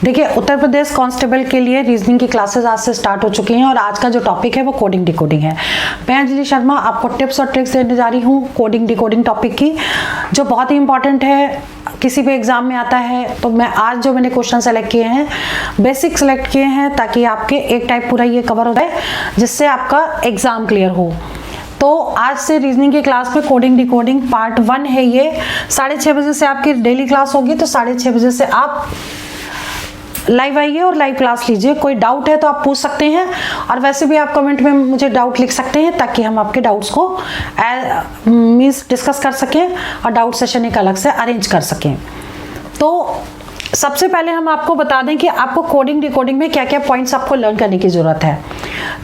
देखिए, उत्तर प्रदेश कांस्टेबल के लिए रीजनिंग की क्लासेस आज से स्टार्ट हो चुकी हैं और आज का जो टॉपिक है वो कोडिंग डिकोडिंग है। मैं अंजलि शर्मा आपको टिप्स और ट्रिक्स देने जा रही हूँ कोडिंग डिकोडिंग टॉपिक की, जो बहुत ही इंपॉर्टेंट है, किसी भी एग्जाम में आता है। तो मैं आज जो मैंने क्वेश्चन सेलेक्ट किए हैं, बेसिक सेलेक्ट किए हैं, ताकि आपके एक टाइप पूरा ये कवर हो जाए, जिससे आपका एग्जाम क्लियर हो। तो आज से रीजनिंग की क्लास में कोडिंग डिकोडिंग पार्ट 1 है। ये 6:30 बजे से आपकी डेली क्लास होगी, तो 6:30 बजे से आप लाइव आइए और लाइव क्लास लीजिए। कोई डाउट है तो आप पूछ सकते हैं, और वैसे भी आप कमेंट में मुझे डाउट लिख सकते हैं, ताकि हम आपके डाउट्स को मीन्स डिस्कस कर सकें और डाउट सेशन एक अलग से अरेंज कर सकें। तो सबसे पहले हम आपको बता दें कि आपको कोडिंग डिकोडिंग में क्या क्या पॉइंट्स आपको लर्न करने की जरूरत है।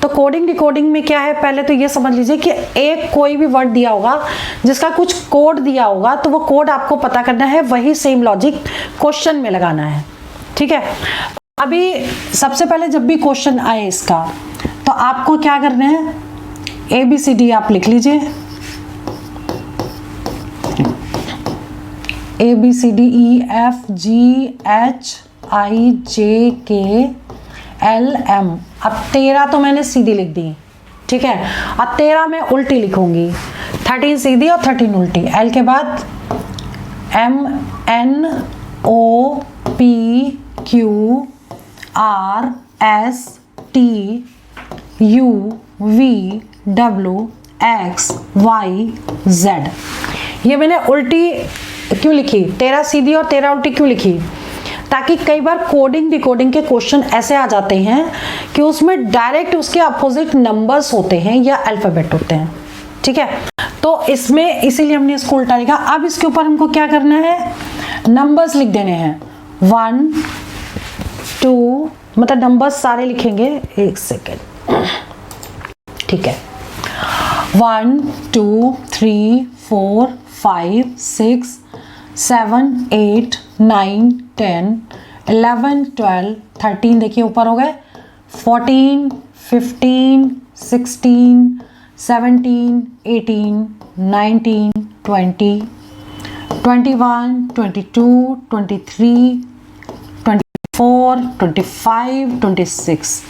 तो कोडिंग डिकोडिंग में क्या है, पहले तो ये समझ लीजिए कि एक कोई भी वर्ड दिया होगा जिसका कुछ कोड दिया होगा, तो वो कोड आपको पता करना है, वही सेम लॉजिक क्वेश्चन में लगाना है। ठीक है। अभी सबसे पहले जब भी क्वेश्चन आए इसका, तो आपको क्या करना है, ABCD आप लिख लीजिए, ABCDEFGHIJKLM। अब 13 तो मैंने सीधी लिख दी, ठीक है। अब 13 मैं उल्टी लिखूंगी, 13 सीधी और 13 उल्टी। L के बाद MNOPQRSTUVWXYZ। ये मैंने उल्टी क्यों लिखी, 13 सीधी और 13 उल्टी क्यों लिखी, ताकि कई बार कोडिंग डिकोडिंग के क्वेश्चन ऐसे आ जाते हैं कि उसमें डायरेक्ट उसके अपोजिट नंबर्स होते हैं या अल्फाबेट होते हैं। ठीक है। तो इसमें इसीलिए हमने इसको उल्टा लिखा। अब इसके ऊपर हमको क्या करना है, नंबर्स लिख देने हैं। 1 2 मतलब नंबर्स सारे लिखेंगे, एक सेकेंड, ठीक है। 1 2 3 4 5 6 7 8 9 10 11 12 13, देखिए ऊपर हो गए, 14 15 16 17 18 19 20 21 22 23 24 25 26।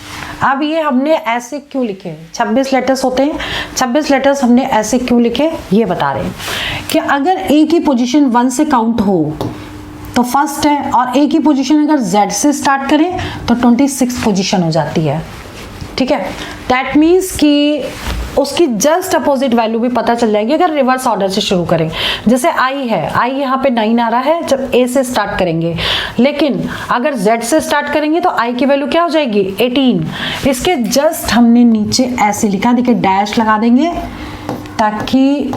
अब ये हमने ऐसे क्यों लिखे, 26 लेटर्स होते हैं, 26 लेटर्स हमने ऐसे क्यों लिखे, ये बता रहे हैं कि अगर एक ही पोजीशन 1 से काउंट हो तो फर्स्ट है, और एक ही पोजीशन अगर Z से स्टार्ट करें तो 26 पोजीशन हो जाती है। ठीक है। दैट मीन्स कि उसकी जस्ट अपोजिट वैल्यू भी पता चल जाएगी अगर रिवर्स ऑर्डर से शुरू करें। जैसे I है, I यहाँ पे 9 आ रहा है जब A से स्टार्ट करेंगे, लेकिन अगर Z से स्टार्ट करेंगे तो I की वैल्यू क्या हो जाएगी, 18। इसके जस्ट हमने नीचे ऐसे लिखा, देखिए डैश लगा देंगे ताकि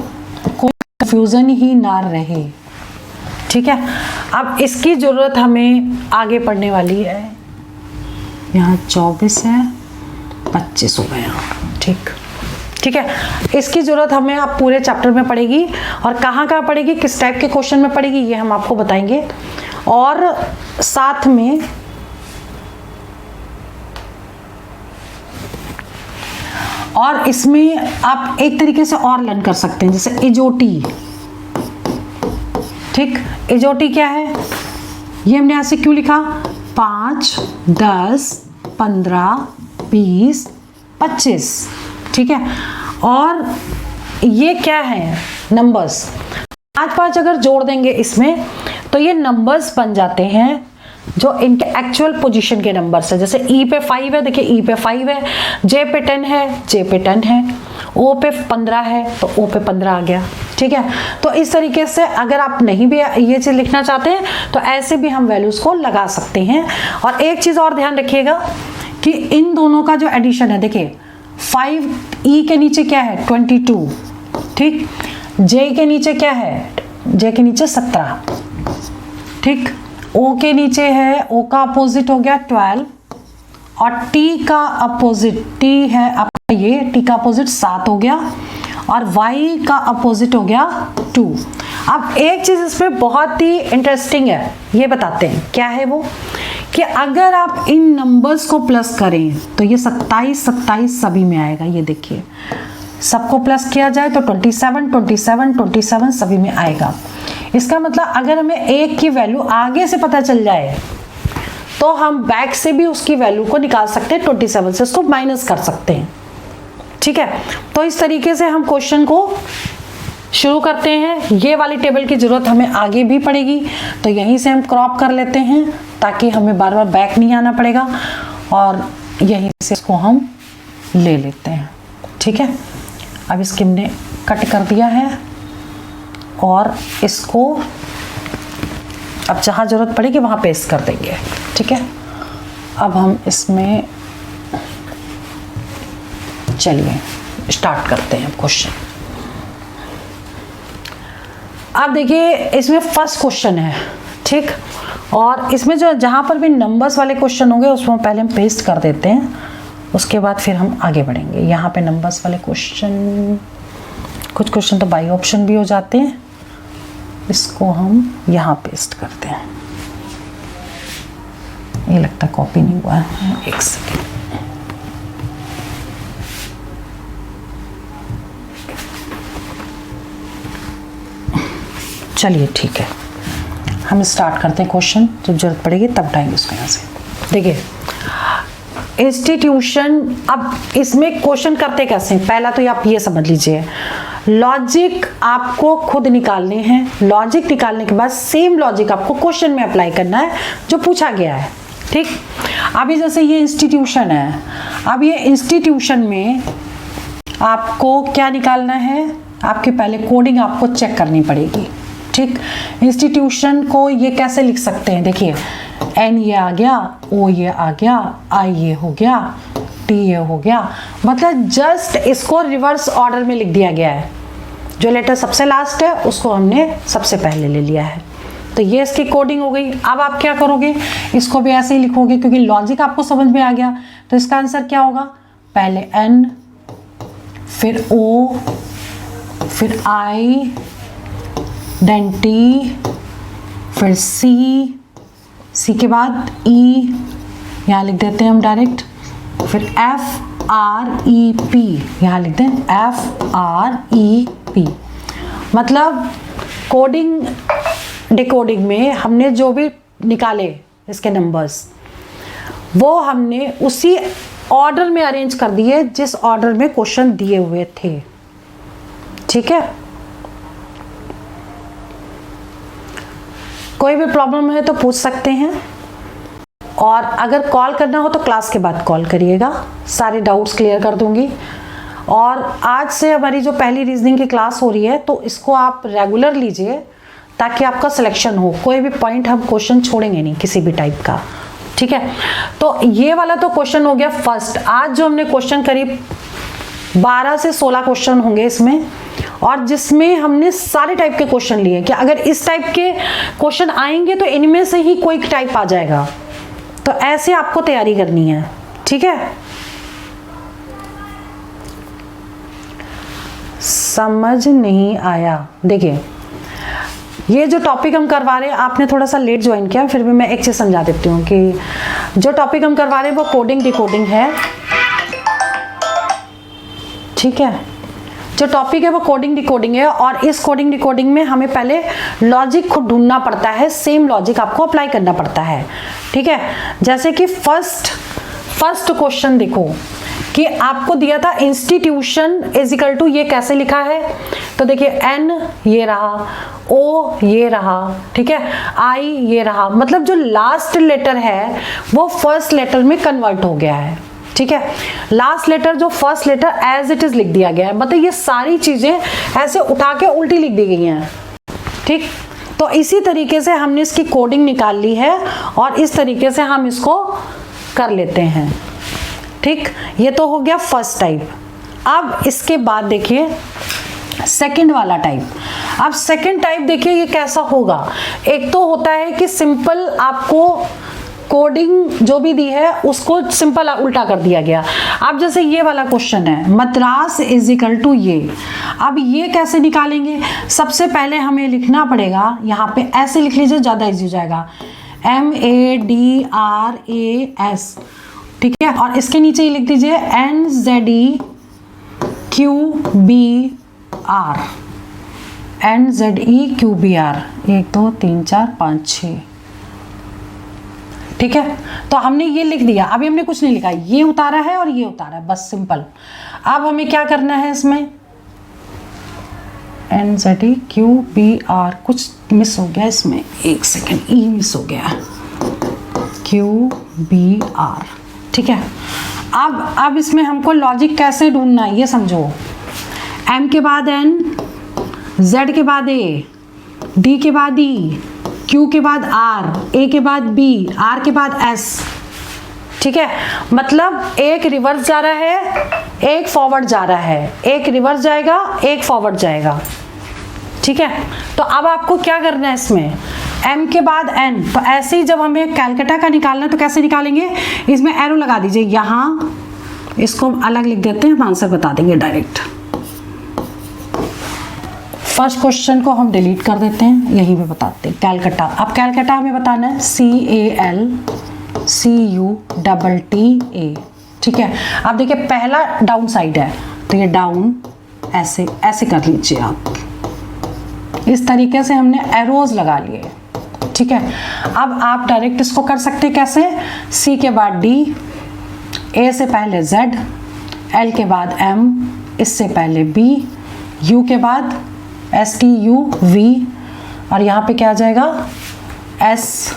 कोई कंफ्यूजन ही ना रहे। ठीक है। अब इसकी जरूरत हमें आगे पढ़ने वाली है, यहाँ 24 है, 25 हो गया। ठीक है। इसकी जरूरत हमें आप पूरे चैप्टर में पड़ेगी, और कहाँ कहाँ पड़ेगी, किस टाइप के क्वेश्चन में पड़ेगी, ये हम आपको बताएंगे। और साथ में और इसमें आप एक तरीके से और लर्न कर सकते हैं, जैसे इजोटी। ठीक, इजोटी क्या है, ये हमने ऐसे क्यों लिखा, 5 10 15 20 25। ठीक है। और ये क्या है, नंबर्स 5 अगर जोड़ देंगे इसमें तो ये नंबर्स बन जाते हैं जो इनके एक्चुअल पोजीशन के नंबर्स है। जैसे E पे 5 है, देखिए E पे 5 है, J पे 10 है, J पे 10 है, O पे 15 है तो O पे 15 आ गया। ठीक है। तो इस तरीके से अगर आप नहीं भी ये चीज लिखना चाहते हैं तो ऐसे भी हम वैल्यूज को लगा सकते हैं। और एक चीज और ध्यान रखिएगा कि इन दोनों का जो एडिशन है, देखिए 5 E के नीचे क्या है, 22। ठीक। J के नीचे क्या है, J के नीचे 17। ठीक। O के नीचे है, O का अपोजिट हो गया 12, और T का अपोजिट, T है आपका ये, T का अपोजिट 7 हो गया, और Y का अपोजिट हो गया 2। अब एक चीज इसमें बहुत ही इंटरेस्टिंग है, ये बताते हैं क्या है वो, कि अगर आप इन नंबर्स को प्लस करें तो ये 27 27 सभी में आएगा। ये देखिए सबको प्लस किया जाए तो 27 27 27 सभी में आएगा। इसका मतलब अगर हमें एक की वैल्यू आगे से पता चल जाए तो हम बैक से भी उसकी वैल्यू को निकाल सकते हैं, 27 से उसको माइनस कर सकते हैं। ठीक है, तो इस तरीके से हम क्वेश्चन को शुरू करते हैं। ये वाली टेबल की जरूरत हमें आगे भी पड़ेगी, तो यहीं से हम क्रॉप कर लेते हैं ताकि हमें बार बार बैक नहीं आना पड़ेगा, और यहीं से इसको हम ले लेते हैं। ठीक है, अब इसके हमने कट कर दिया है और इसको अब जहाँ जरूरत पड़ेगी वहाँ पेस्ट कर देंगे। ठीक है, अब हम इसमें चलिए स्टार्ट करते हैं क्वेश्चन। अब देखिए इसमें फर्स्ट क्वेश्चन है। ठीक, और इसमें जो जहाँ पर भी नंबर्स वाले क्वेश्चन होंगे उसमें पहले हम पेस्ट कर देते हैं, उसके बाद फिर हम आगे बढ़ेंगे। यहाँ पे नंबर्स वाले क्वेश्चन, कुछ क्वेश्चन तो बाई ऑप्शन भी हो जाते हैं, इसको हम यहाँ पेस्ट करते हैं। ये लगता है कॉपी नहीं हुआ है, एक सेकेंड। चलिए ठीक है, हम स्टार्ट करते हैं क्वेश्चन, जब जरूरत पड़ेगी तब उठाएंगे उसको यहाँ से। देखिए इंस्टीट्यूशन, अब इसमें क्वेश्चन करते कैसे हैं, पहला तो आप ये समझ लीजिए, लॉजिक आपको खुद निकालने हैं। लॉजिक निकालने के बाद सेम लॉजिक आपको क्वेश्चन में अप्लाई करना है जो पूछा गया है। ठीक, अभी जैसे ये इंस्टीट्यूशन है, अब ये इंस्टीट्यूशन में आपको क्या निकालना है, आपकी पहले कोडिंग आपको चेक करनी पड़ेगी। ठीक, इंस्टीट्यूशन को ये कैसे लिख सकते हैं, देखिए एन ये आ गया, ओ ये आ गया, आई ये हो गया, टी ये हो गया, मतलब जस्ट इसको रिवर्स ऑर्डर में लिख दिया गया है। जो लेटर सबसे लास्ट है उसको हमने सबसे पहले ले लिया है, तो ये इसकी कोडिंग हो गई। अब आप क्या करोगे, इसको भी ऐसे ही लिखोगे क्योंकि लॉजिक आपको समझ में आ गया। तो इसका आंसर क्या होगा, पहले एन, फिर ओ, फिर आई, देन टी, फिर सी, सी के बाद ई, यहाँ लिख देते हैं हम डायरेक्ट, फिर एफ आर ई पी, यहाँ लिख दें एफ आर ई पी। मतलब कोडिंग डिकोडिंग में हमने जो भी निकाले इसके नंबर्स, वो हमने उसी ऑर्डर में अरेंज कर दिए जिस ऑर्डर में क्वेश्चन दिए हुए थे। ठीक है, कोई भी प्रॉब्लम है तो पूछ सकते हैं, और अगर कॉल करना हो तो क्लास के बाद कॉल करिएगा, सारे डाउट्स क्लियर कर दूंगी। और आज से हमारी जो पहली रीजनिंग की क्लास हो रही है तो इसको आप रेगुलर लीजिए ताकि आपका सिलेक्शन हो। कोई भी पॉइंट हम क्वेश्चन छोड़ेंगे नहीं किसी भी टाइप का। ठीक है, तो ये वाला तो क्वेश्चन हो गया फर्स्ट। आज जो हमने क्वेश्चन करीब 12 से 16 क्वेश्चन होंगे इसमें, और जिसमें हमने सारे टाइप के क्वेश्चन लिए कि अगर इस टाइप के क्वेश्चन आएंगे तो इनमें से ही कोई टाइप आ जाएगा, तो ऐसे आपको तैयारी करनी है। ठीक है, समझ नहीं आया, देखिए ये जो टॉपिक हम करवा रहे हैं, आपने थोड़ा सा लेट ज्वाइन किया, फिर भी मैं एक चीज समझा देती हूँ कि जो टॉपिक हम करवा रहे हैं वो कोडिंग डिकोडिंग है। ठीक है, जो टॉपिक है वो कोडिंग डिकोडिंग है, और इस कोडिंग डिकोडिंग में हमें पहले लॉजिक खुद ढूंढना पड़ता है, सेम लॉजिक आपको अप्लाई करना पड़ता है। ठीक है, जैसे कि फर्स्ट क्वेश्चन देखो कि आपको दिया था इंस्टीट्यूशन इज इक्वल टू, ये कैसे लिखा है, तो देखिए एन ये रहा, ओ ये रहा, ठीक है, आई ये रहा, मतलब जो लास्ट लेटर है वो फर्स्ट लेटर में कन्वर्ट हो गया है। ठीक है, लास्ट लेटर जो first letter as it is लिख दिया गया है, मतलब ये सारी चीजें ऐसे उठा के उल्टी लिख दी गई हैं। ठीक, तो इसी तरीके से हमने इसकी कोडिंग निकाल ली है और इस तरीके से हम इसको कर लेते हैं। ठीक, ये तो हो गया फर्स्ट टाइप। अब इसके बाद देखिए सेकंड वाला टाइप। अब सेकंड टाइप देखिए ये कैसा होगा। एक तो होता है कि सिंपल आपको कोडिंग जो भी दी है उसको सिंपल उल्टा कर दिया गया। अब जैसे ये वाला क्वेश्चन है, मद्रास इज इक्वल टू ये। अब ये कैसे निकालेंगे, सबसे पहले हमें लिखना पड़ेगा, यहाँ पे ऐसे लिख लीजिए ज़्यादा इजी हो जाएगा, MADRAS। ठीक है, और इसके नीचे ये लिख दीजिए NZEQBR, NZEQBR, 1 2 3 4 5 6। ठीक है, तो हमने ये लिख दिया, अभी हमने कुछ नहीं लिखा, ये उतारा है और ये उतारा है, बस सिंपल। अब हमें क्या करना है इसमें, NZEQBR, कुछ मिस हो गया इसमें, एक सेकेंड, ई मिस हो गया, QBR, ठीक है। अब इसमें हमको लॉजिक कैसे ढूंढना है ये समझो। M के बाद N, Z के बाद A, D के बाद E, Q के बाद R, A के बाद B, R के बाद S, ठीक है। मतलब एक रिवर्स जा रहा है, एक फॉरवर्ड जा रहा है, एक रिवर्स जाएगा, एक फॉरवर्ड जाएगा, ठीक है। तो अब आपको क्या करना है इसमें, M के बाद N, तो ऐसे ही जब हमें कैलकाटा का निकालना है तो कैसे निकालेंगे, इसमें एरो लगा दीजिए यहाँ, इसको अलग लिख देते हैं, हम आंसर बता देंगे डायरेक्ट। फर्स्ट क्वेश्चन को हम डिलीट कर देते हैं, यहीं पे बताते हैं कैलकाटा। अब कैलकाटा हमें बताना है CALCUTTA, ठीक है। अब देखिए पहला डाउन साइड है, तो ये डाउन ऐसे ऐसे कर लीजिए आप, इस तरीके से हमने एरोज लगा लिए, ठीक है। अब आप डायरेक्ट इसको कर सकते हैं कैसे, C के बाद D, A से पहले Z, L के बाद M, इससे पहले B, U के बाद STUV, और यहाँ पे क्या आ जाएगा S,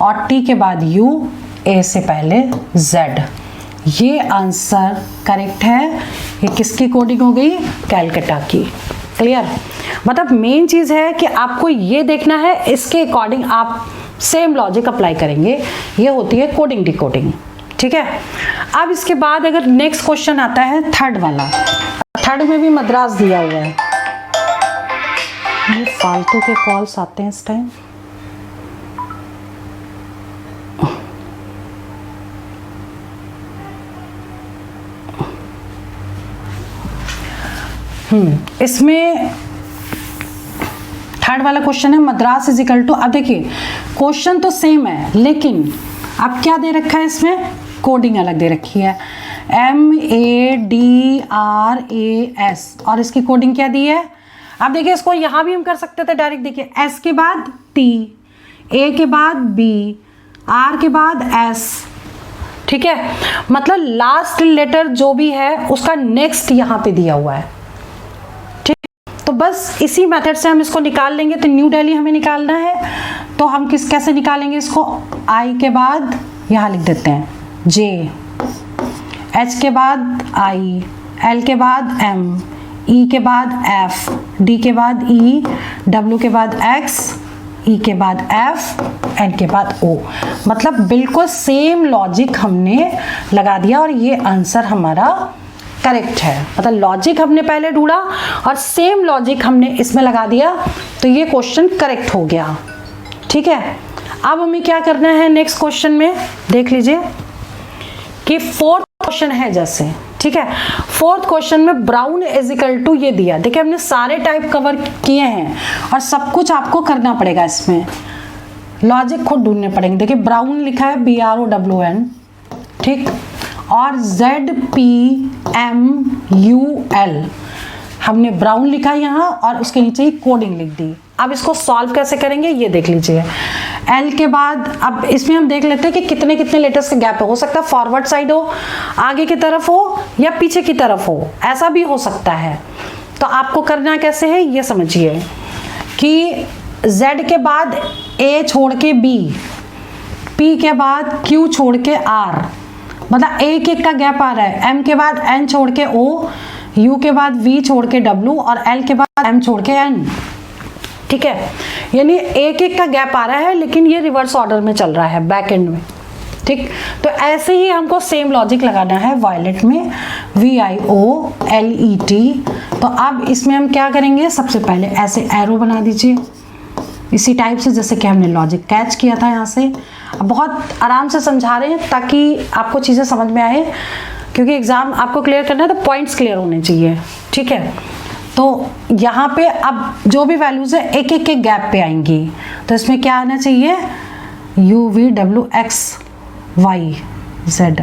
और T के बाद U, A से पहले Z। ये आंसर करेक्ट है। ये किसकी कोडिंग हो गई, कैलकाटा की। क्लियर, मतलब मेन चीज़ है कि आपको ये देखना है, इसके अकॉर्डिंग आप सेम लॉजिक अप्लाई करेंगे, ये होती है कोडिंग डिकोडिंग, ठीक है। अब इसके बाद अगर नेक्स्ट क्वेश्चन आता है थर्ड वाला, थर्ड में भी मद्रास दिया हुआ है। ये फालतू के कॉल्स आते हैं इस टाइम। इसमें थर्ड वाला क्वेश्चन है मद्रास इज इक्वल टू, अब देखिए क्वेश्चन तो सेम है, लेकिन अब क्या दे रखा है इसमें, कोडिंग अलग दे रखी है, MADRAS, और इसकी कोडिंग क्या दी है। अब देखिए इसको यहाँ भी हम कर सकते थे डायरेक्ट, देखिए S के बाद T, A के बाद B, R के बाद S, ठीक है। मतलब लास्ट लेटर जो भी है उसका नेक्स्ट यहाँ पे दिया हुआ है, ठीक। तो बस इसी मेथड से हम इसको निकाल लेंगे। तो न्यू दिल्ली हमें निकालना है, तो हम कैसे निकालेंगे इसको, I के बाद यहाँ लिख देते हैं J, H के बाद I, L के बाद M, E के बाद F, D के बाद E, W के बाद X, E के बाद F, N के बाद O। मतलब बिल्कुल सेम लॉजिक हमने लगा दिया और ये आंसर हमारा करेक्ट है। मतलब लॉजिक हमने पहले ढूंढा और सेम लॉजिक हमने इसमें लगा दिया, तो ये क्वेश्चन करेक्ट हो गया, ठीक है। अब हमें क्या करना है नेक्स्ट क्वेश्चन में, देख लीजिए कि फोर्थ क्वेश्चन है जैसे, ठीक है। फोर्थ क्वेश्चन में ब्राउन इज इक्वल टू ये दिया, देखिए हमने सारे टाइप कवर किए हैं और सब कुछ आपको करना पड़ेगा, इसमें लॉजिक खुद ढूंढने पड़ेंगे। देखिए ब्राउन लिखा है BROWN, ठीक, और ZPMUL हमने ब्राउन लिखा है यहाँ और उसके नीचे ही कोडिंग लिख दी। अब इसको सॉल्व कैसे करेंगे ये देख लीजिए। L के बाद अब इसमें हम देख लेते हैं कि कितने कितने लेटर्स का गैप है। हो सकता है फॉरवर्ड साइड हो, आगे की तरफ हो या पीछे की तरफ हो, ऐसा भी हो सकता है। तो आपको करना कैसे है ये समझिए कि Z के बाद A छोड़ के B, P के बाद Q छोड़ के R, मतलब एक एक का गैप आ रहा है। M के बाद N छोड़ के O, U के बाद V छोड़ के W और L के बाद M छोड़ के N, ठीक है। यानी एक एक का गैप आ रहा है, लेकिन ये रिवर्स ऑर्डर में चल रहा है बैक एंड में, ठीक। तो ऐसे ही हमको सेम लॉजिक लगाना है वायलेट में, VIOLET। तो अब इसमें हम क्या करेंगे, सबसे पहले ऐसे एरो बना दीजिए इसी टाइप से जैसे कि हमने लॉजिक कैच किया था यहाँ से। अब बहुत आराम से समझा रहे हैं ताकि आपको चीज़ें समझ में आए, क्योंकि एग्ज़ाम आपको क्लियर करना है तो पॉइंट्स क्लियर होने चाहिए, ठीक है। तो यहाँ पे अब जो भी वैल्यूज़ है एक एक के गैप पे आएंगी, तो इसमें क्या आना चाहिए, UVWXYZ,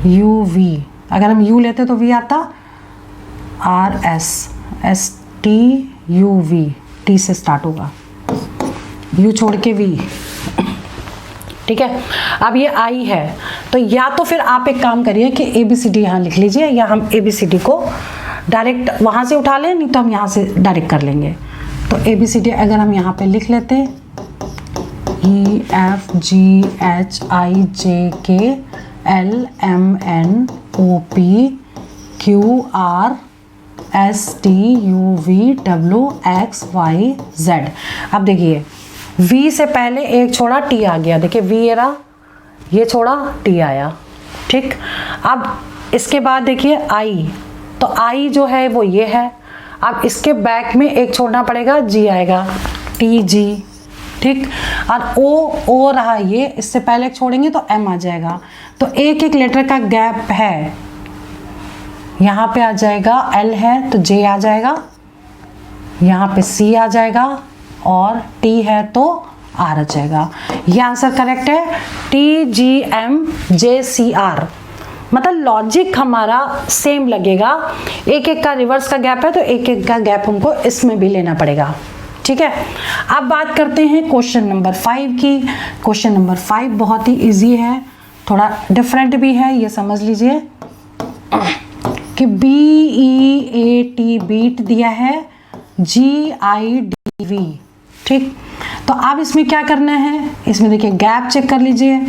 UV, अगर हम U लेते तो V आता, RSSTUV, T से स्टार्ट होगा, U छोड़ के V, ठीक है। अब ये आई है, तो या तो फिर आप एक काम करिए कि ABCD यहाँ लिख लीजिए, या हम ABCD को डायरेक्ट वहाँ से उठा लें, नहीं तो हम यहाँ से डायरेक्ट कर लेंगे। तो ABCD अगर हम यहाँ पे लिख लेते हैं E F G H I J K L M N O P Q R S T U V W X Y Z। अब देखिए V से पहले एक छोड़ा T आ गया, देखिए V era, ये छोड़ा T आया, ठीक। अब इसके बाद देखिए I, तो I जो है वो ये है। अब इसके बैक में एक छोड़ना पड़ेगा, G आएगा, T G, ठीक। और O रहा ये, इससे पहले एक छोड़ेंगे तो M आ जाएगा। तो एक एक लेटर का गैप है, यहाँ पे आ जाएगा L है तो J आ जाएगा, यहाँ पे C आ जाएगा, और T है तो R आ जाएगा। ये आंसर करेक्ट है, TGMJCR। मतलब लॉजिक हमारा सेम लगेगा, एक एक का रिवर्स का गैप है तो एक एक का गैप हमको इसमें भी लेना पड़ेगा, ठीक है। अब बात करते हैं क्वेश्चन नंबर 5 की। क्वेश्चन नंबर 5 बहुत ही इजी है, थोड़ा डिफरेंट भी है, ये समझ लीजिए कि BEAT बीट दिया है, GIDV, ठीक। तो अब इसमें क्या करना है, इसमें देखिए गैप चेक कर लीजिए,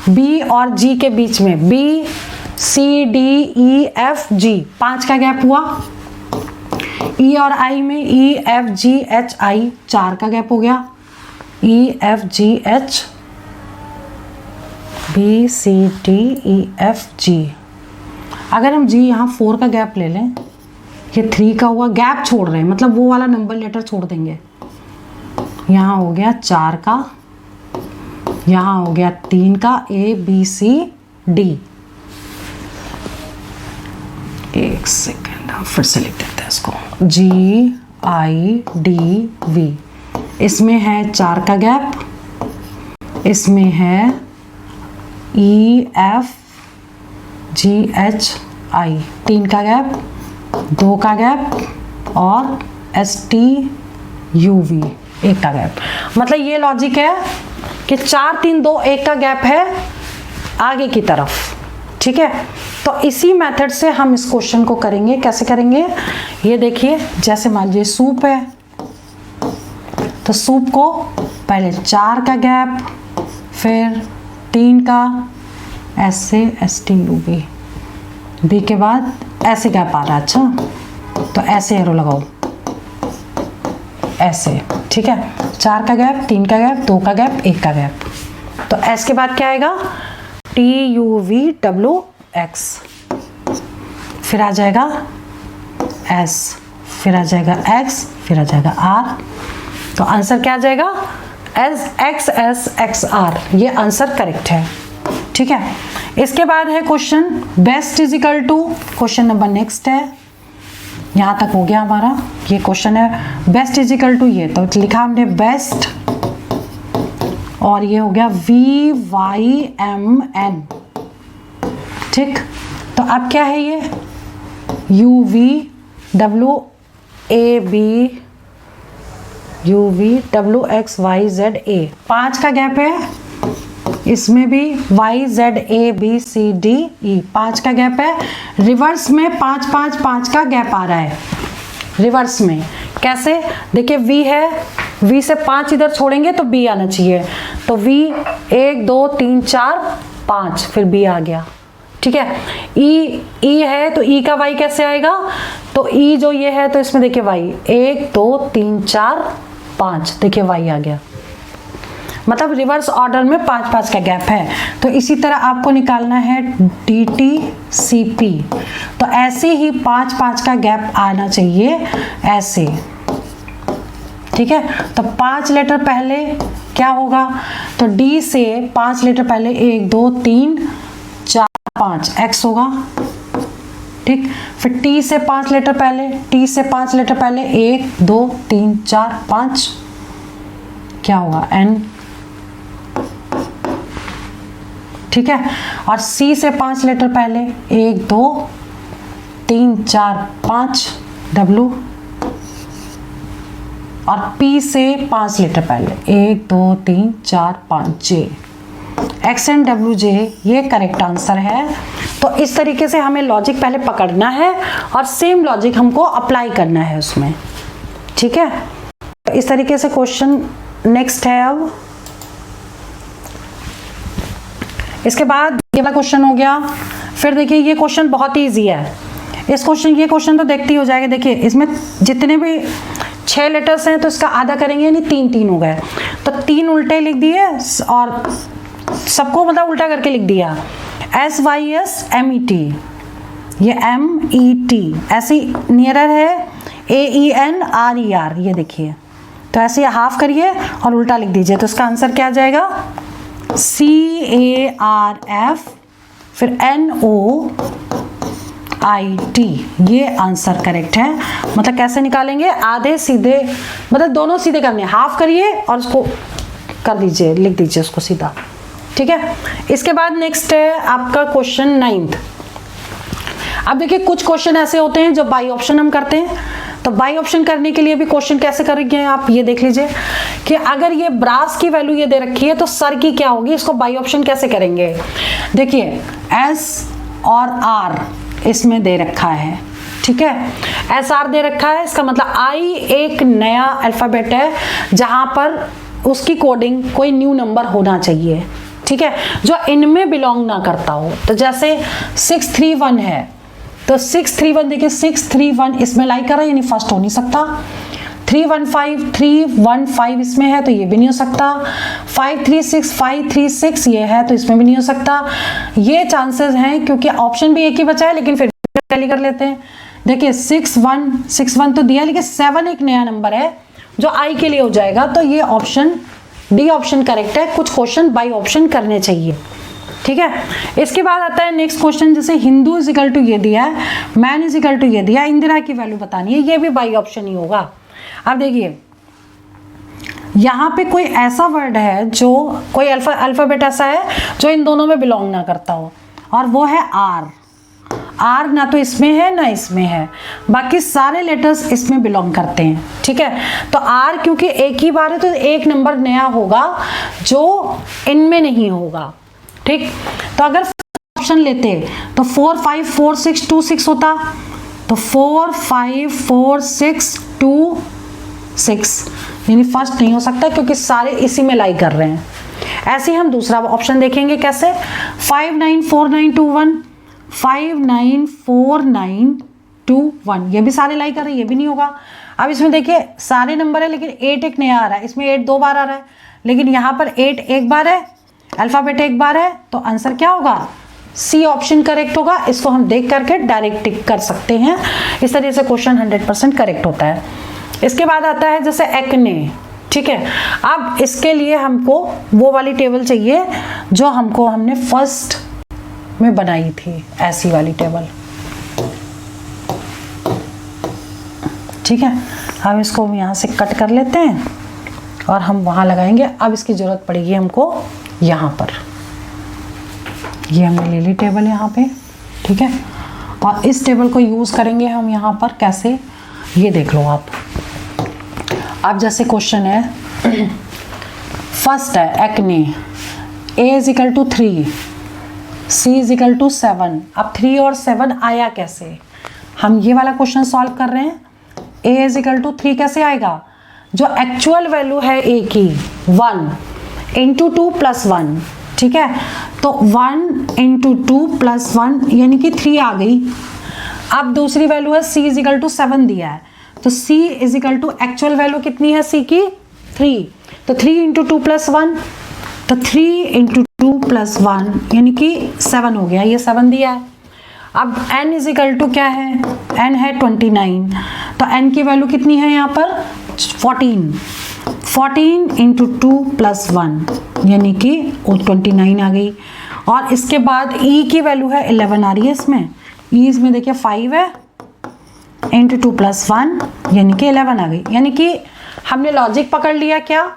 B और G के बीच में B C D E F G 5 का गैप हुआ, E और I में E F G H I 4 का गैप हो गया, E F G H B C D E F G। अगर हम G यहाँ 4 का गैप ले लें, ये 3 का हुआ, गैप छोड़ रहे हैं मतलब वो वाला नंबर लेटर छोड़ देंगे। यहाँ हो गया 4 का, यहाँ हो गया 3 का, A B C D। एक सेकेंड हम फिर से लिख देते हैं इसको, GIDV। इसमें है 4 का गैप, इसमें है EF GHI 3 का गैप, 2 का गैप, और STUV 1 का गैप। मतलब ये लॉजिक है कि 4 3 2 1 का गैप है आगे की तरफ, ठीक है। तो इसी मेथड से हम इस क्वेश्चन को करेंगे। कैसे करेंगे, ये देखिए, जैसे मान लीजिए सूप है, तो सूप को पहले 4 का गैप, फिर 3 का, ऐसे STUV, B के बाद ऐसे गैप आ रहा है, अच्छा तो ऐसे एरो लगाओ, ऐसे, ठीक है। 4 का गैप, 3 का गैप, 2 का गैप, 1 का गैप। तो S के बाद क्या आएगा, TUVWX, फिर आ जाएगा S, फिर आ जाएगा X, फिर आ जाएगा R। तो आंसर क्या आ जाएगा, XSXR। ये आंसर करेक्ट है, ठीक है। इसके बाद है question best is equal to, question number next है, यहाँ तक हो गया हमारा। ये क्वेश्चन है बेस्ट इज इक्वल टू, ये तो लिखा हमने बेस्ट, और ये हो गया VYMN, ठीक। तो अब क्या है ये UVWABUVWXYZA 5 का गैप है, इसमें भी YZABCDE 5 का गैप है। रिवर्स में 5 5 5 का गैप आ रहा है, रिवर्स में कैसे, देखिए V है, V से 5 इधर छोड़ेंगे तो B आना चाहिए, तो V 1 2 3 4 5, फिर B आ गया, ठीक है। E है तो E का Y कैसे आएगा, तो E जो ये है तो इसमें देखिए Y 1 2 3 4 5, देखिए Y आ गया। मतलब रिवर्स ऑर्डर में 5 5 का गैप है। तो इसी तरह आपको निकालना है DTCP, तो ऐसे ही 5 5 का गैप आना चाहिए, ऐसे, ठीक है। तो 5 लेटर पहले क्या होगा, तो D से 5 लेटर पहले 1 2 3 4 5 X होगा, ठीक। फिर T से 5 लेटर पहले, T से 5 लेटर पहले 1 2 3 4 5, क्या होगा N, ठीक है। और C से 5 लेटर पहले 1 2 3 4 5 W, और P से 5 लेटर पहले 1 2 3 4 5 J। X N W J ये करेक्ट आंसर है। तो इस तरीके से हमें लॉजिक पहले पकड़ना है और सेम लॉजिक हमको अप्लाई करना है उसमें, ठीक है। तो इस तरीके से क्वेश्चन नेक्स्ट है। अब इसके बाद ये वाला क्वेश्चन हो गया। फिर देखिए ये क्वेश्चन बहुत ही ईजी है। ये क्वेश्चन तो देखते ही हो जाएगा। देखिए इसमें जितने भी 6 लेटर्स हैं तो इसका आधा करेंगे, यानी 3 हो गए। तो 3 उल्टे लिख दिए और सबको मतलब उल्टा करके लिख दिया। SYSMET, ये MET ऐसे नियरर है AENRER, ये देखिए। तो ऐसे हाफ करिए और उल्टा लिख दीजिए। तो इसका आंसर क्या आ जाएगा? CARF फिर NOIT, ये आंसर करेक्ट है। मतलब कैसे निकालेंगे? आधे सीधे, मतलब दोनों सीधे करने, हाफ करिए और उसको कर दीजिए, लिख दीजिए उसको सीधा, ठीक है। इसके बाद नेक्स्ट है आपका क्वेश्चन 9th। अब देखिए कुछ क्वेश्चन ऐसे होते हैं जो बाई ऑप्शन हम करते हैं। तो बाई ऑप्शन करने के लिए भी क्वेश्चन कैसे करेंगे आप ये देख लीजिए कि अगर ये ब्रास की वैल्यू ये दे रखी है तो सर की क्या होगी, इसको बाई ऑप्शन कैसे करेंगे। देखिए S और R इसमें दे रखा है, ठीक है। SR दे रखा है, इसका मतलब I एक नया अल्फाबेट है जहां पर उसकी कोडिंग कोई न्यू नंबर होना चाहिए, ठीक है, जो इनमें बिलोंग ना करता हो। तो जैसे 631 है तो 631, देखिए 631 इसमें लाई कर रहा है, यानी फर्स्ट हो नहीं सकता। 315 इसमें है तो ये भी नहीं हो सकता। 536 ये है तो इसमें भी नहीं हो सकता। ये चांसेस हैं क्योंकि ऑप्शन भी एक ही बचा है, लेकिन फिर टैली कर लेते हैं। देखिए 61 तो दिया, लेकिन 7 एक नया नंबर है जो आई के लिए हो जाएगा। तो ये ऑप्शन डी ऑप्शन करेक्ट है। कुछ क्वेश्चन बाई ऑप्शन करने चाहिए, ठीक है। इसके बाद आता है नेक्स्ट क्वेश्चन, जैसे हिंदू इज इक्वल टू ये दिया है, मैन इज इक्वल टू ये दिया, इंदिरा की वैल्यू बतानी है, ये भी बाई ऑप्शन ही होगा। अब देखिए यहाँ पे कोई ऐसा वर्ड है जो कोई अल्फाबेट ऐसा है जो इन दोनों में बिलोंग ना करता हो, और वो है आर ना तो इसमें है ना इसमें है, बाकी सारे लेटर्स इसमें बिलोंग करते हैं, ठीक है। तो आर क्योंकि एक ही बार है तो एक नंबर नया होगा जो इनमें नहीं होगा, ठीक। तो अगर ऑप्शन लेते तो 4 5 4 6 2 6 होता, तो 4 5 4 6 2 6, यानी फर्स्ट नहीं हो सकता क्योंकि सारे इसी में लाई कर रहे हैं। ऐसे ही हम दूसरा ऑप्शन देखेंगे कैसे, 5 9 4 9 2 1, 5 9 4 9 2 1, ये भी सारे लाई कर रहे हैं, ये भी नहीं होगा। अब इसमें देखिए सारे नंबर है लेकिन 8 एक नया आ रहा है, इसमें 8 2 बार आ रहा है, लेकिन यहाँ पर 8 एक बार है, अल्फाबेट एक बार है, तो आंसर क्या होगा? सी ऑप्शन करेक्ट होगा। इसको हम देख करके डायरेक्ट टिक कर सकते हैं। इस तरीके से क्वेश्चन 100% करेक्ट होता है। इसके बाद आता है जैसे एक्ने, ठीक है। अब इसके लिए हमको वो वाली टेबल चाहिए जो हमने फर्स्ट में बनाई थी, ऐसी वाली टेबल, ठीक है। हम इसको यहाँ से कट कर लेते हैं और हम वहाँ लगाएंगे। अब इसकी ज़रूरत पड़ेगी हमको यहाँ पर, ये हमने ले ली टेबल यहाँ पे, ठीक है। और इस टेबल को यूज़ करेंगे हम यहाँ पर कैसे, ये देख लो आप। अब जैसे क्वेश्चन है फर्स्ट है एक्ने, A is equal to 3, C is equal to 7। अब 3 और 7 आया कैसे, हम ये वाला क्वेश्चन सॉल्व कर रहे हैं। A इज इक्वल टू 3 कैसे आएगा, जो एक्चुअल वैल्यू है A की 1 इंटू 2 प्लस 1, ठीक है। तो 1 इंटू 2 प्लस 1 यानी कि 3 आ गई। अब दूसरी वैल्यू है C इज इक्वल टू 7 दिया है, तो C is equal to actual value कितनी है C की 3, तो 3 इंटू 2 प्लस 1, तो 3 इंटू 2 प्लस 1 यानी कि 7 हो गया, ये 7 दिया है। अब n इज इक्वल टू क्या है, n है 29, तो n की वैल्यू कितनी है यहाँ पर 14 इंटू 2 प्लस 1 यानी कि 29 आ गई। और इसके बाद e की वैल्यू है 11 आ रही है इसमें, e इसमें देखिए 5 है इंटू 2 प्लस 1 यानी कि 11 आ गई। यानी कि हमने लॉजिक पकड़ लिया, क्या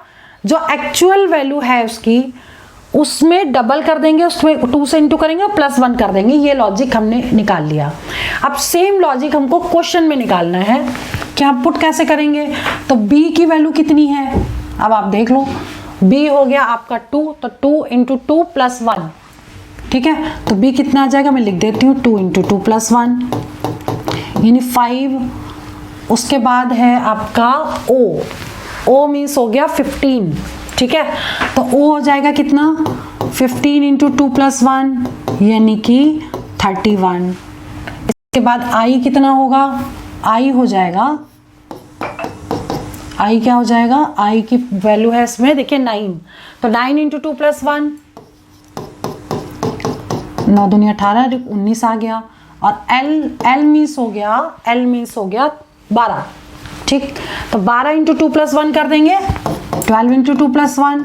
जो एक्चुअल वैल्यू है उसकी उसमें डबल कर देंगे, उसमें 2 से इंटू करेंगे और प्लस 1 कर देंगे, ये लॉजिक हमने निकाल लिया। अब सेम लॉजिक हमको क्वेश्चन में निकालना है कि हम पुट कैसे करेंगे। तो b की वैल्यू कितनी है, अब आप देख लो b हो गया आपका 2, तो 2 इंटू 2 प्लस 1, ठीक है। तो b कितना आ जाएगा, मैं लिख देती हूँ 2 इंटू 2 प्लस 1 यानी 5। उसके बाद है आपका o मीन्स हो गया 15, ठीक है। तो o हो जाएगा कितना, 15 इंटू 2 प्लस 1 यानी कि 31। इसके बाद i कितना होगा, i हो जाएगा, i क्या हो जाएगा, i की वैल्यू है इसमें देखिए 9, तो 9 इंटू 2 प्लस 1, 9 दूनी 18, 19 आ गया। और l मीन्स हो गया 12, ठीक। तो 12 इंटू 2 प्लस 1 कर देंगे, 12 इंटू 2 प्लस 1,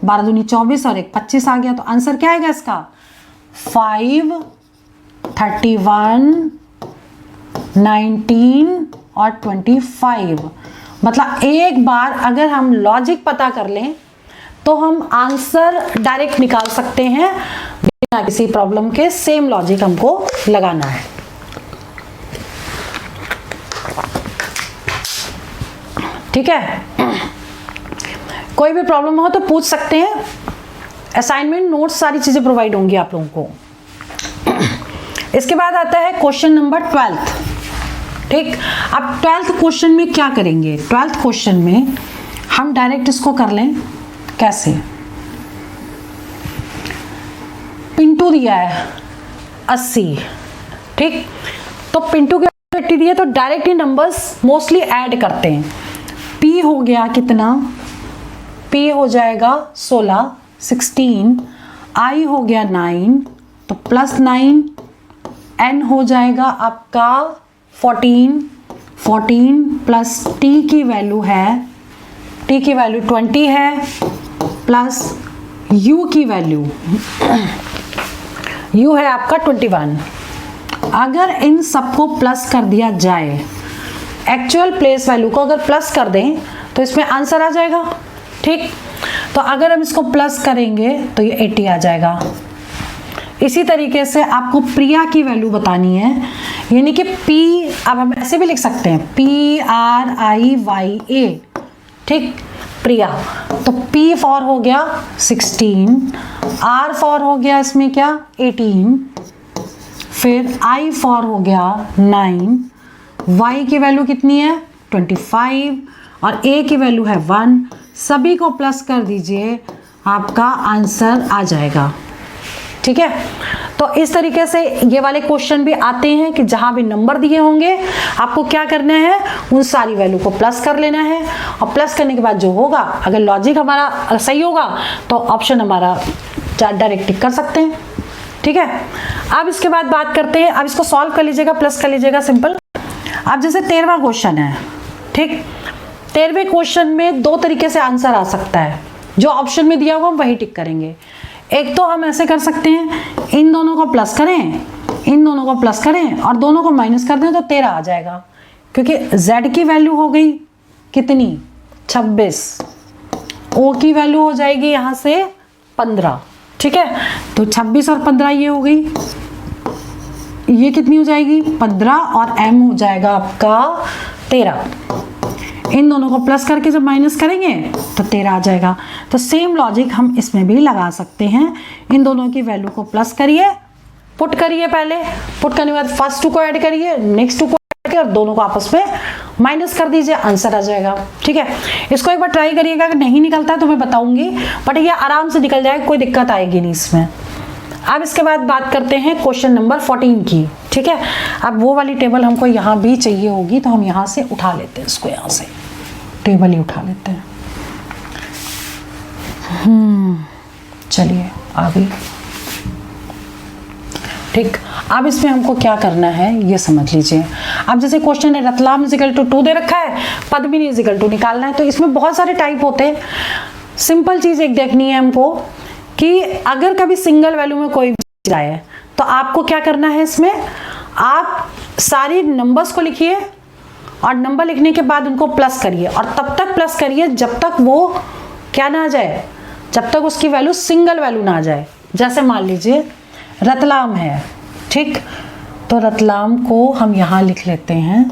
12 दूनी 24 और 1 25 आ गया। तो आंसर क्या आएगा इसका, 5, 31, 19 और 25। मतलब एक बार अगर हम लॉजिक पता कर लें तो हम आंसर डायरेक्ट निकाल सकते हैं बिना किसी प्रॉब्लम के। सेम लॉजिक हमको लगाना है, ठीक है। कोई भी प्रॉब्लम हो तो पूछ सकते हैं, असाइनमेंट नोट्स सारी चीजें प्रोवाइड होंगी आप लोगों को। इसके बाद आता है क्वेश्चन नंबर 12, ठीक। अब 12th क्वेश्चन में क्या करेंगे, 12th क्वेश्चन में हम डायरेक्ट इसको कर लें, कैसे, पिंटू दिया है 80, ठीक। तो पिंटू की 80 दिया तो डायरेक्ट ही नंबर्स मोस्टली ऐड करते हैं। p हो गया कितना, p हो जाएगा 16, i हो गया 9, तो प्लस 9, n हो जाएगा आपका 14 प्लस t की वैल्यू है, t की वैल्यू 20 है, प्लस u की वैल्यू u है आपका 21। अगर इन सबको प्लस कर दिया जाए, एक्चुअल प्लेस वैल्यू को अगर प्लस कर दें तो इसमें आंसर आ जाएगा, ठीक। तो अगर हम इसको प्लस करेंगे तो ये 80 आ जाएगा। इसी तरीके से आपको प्रिया की वैल्यू बतानी है, यानी कि p, अब हम ऐसे भी लिख सकते हैं PRIYA, ठीक, प्रिया। तो p फॉर हो गया 16, r फॉर हो गया इसमें क्या 18, फिर i फॉर हो गया 9, y की वैल्यू कितनी है 25 और a की वैल्यू है 1। सभी को प्लस कर दीजिए, आपका आंसर आ जाएगा, ठीक है। तो इस तरीके से ये वाले क्वेश्चन भी आते हैं कि जहां भी नंबर दिए होंगे आपको क्या करना है, उन सारी वैल्यू को प्लस कर लेना है, और प्लस करने के बाद जो होगा, अगर लॉजिक हमारा सही होगा तो ऑप्शन हमारा डायरेक्ट टिक कर सकते हैं, ठीक है। अब इसके बाद बात करते हैं, अब इसको सॉल्व कर लीजिएगा, प्लस कर लीजिएगा, सिंपल। अब जैसे 13वां क्वेश्चन है, ठीक। 13वें क्वेश्चन में दो तरीके से आंसर आ सकता है, जो ऑप्शन में दिया हुआ हम वही टिक करेंगे। एक तो हम ऐसे कर सकते हैं, इन दोनों को प्लस करें, इन दोनों को प्लस करें और दोनों को माइनस कर दें तो 13 आ जाएगा, क्योंकि z की वैल्यू हो गई कितनी 26, o की वैल्यू हो जाएगी यहाँ से 15, ठीक है। तो 26 और 15 ये हो गई, ये कितनी हो जाएगी 15 और m हो जाएगा आपका 13। इन दोनों को प्लस करके जब माइनस करेंगे तो 13 आ जाएगा। तो सेम लॉजिक हम इसमें भी लगा सकते हैं। इन दोनों की वैल्यू को प्लस करिए, पुट करिए, पहले पुट करने के बाद फर्स्ट 2 को ऐड करिए, नेक्स्ट 2 को ऐड करिए और दोनों को आपस में माइनस कर दीजिए, आंसर आ जाएगा, ठीक है। इसको एक बार ट्राई करिएगा, अगर नहीं निकलता है तो मैं बताऊंगी, बट ये आराम से निकल जाएगा, कोई दिक्कत आएगी नहीं इसमें। अब इसके बाद बात करते हैं क्वेश्चन नंबर 14 की, ठीक है। अब वो वाली टेबल हमको यहाँ भी चाहिए होगी, तो हम यहाँ से उठा लेते हैं, इसको यहाँ से टेबल ही उठा लेते हैं। चलिए आ गई, ठीक। अब इसमें हमको क्या करना है ये समझ लीजिए। अब जैसे क्वेश्चन है रतलाम इजिकल टू 2 दे रखा है, पद्मिनी इजिकल टू निकालना है, तो इसमें बहुत सारे टाइप होते हैं। सिंपल चीज एक देखनी है हमको कि अगर कभी सिंगल वैल्यू में कोई चीज आए तो आपको क्या करना है, इसमें आप सारी नंबर्स को लिखिए और नंबर लिखने के बाद उनको प्लस करिए, और तब तक प्लस करिए जब तक वो क्या ना आ जाए, जब तक उसकी वैल्यू सिंगल वैल्यू ना आ जाए। जैसे मान लीजिए रतलाम है, ठीक, तो रतलाम को हम यहाँ लिख लेते हैं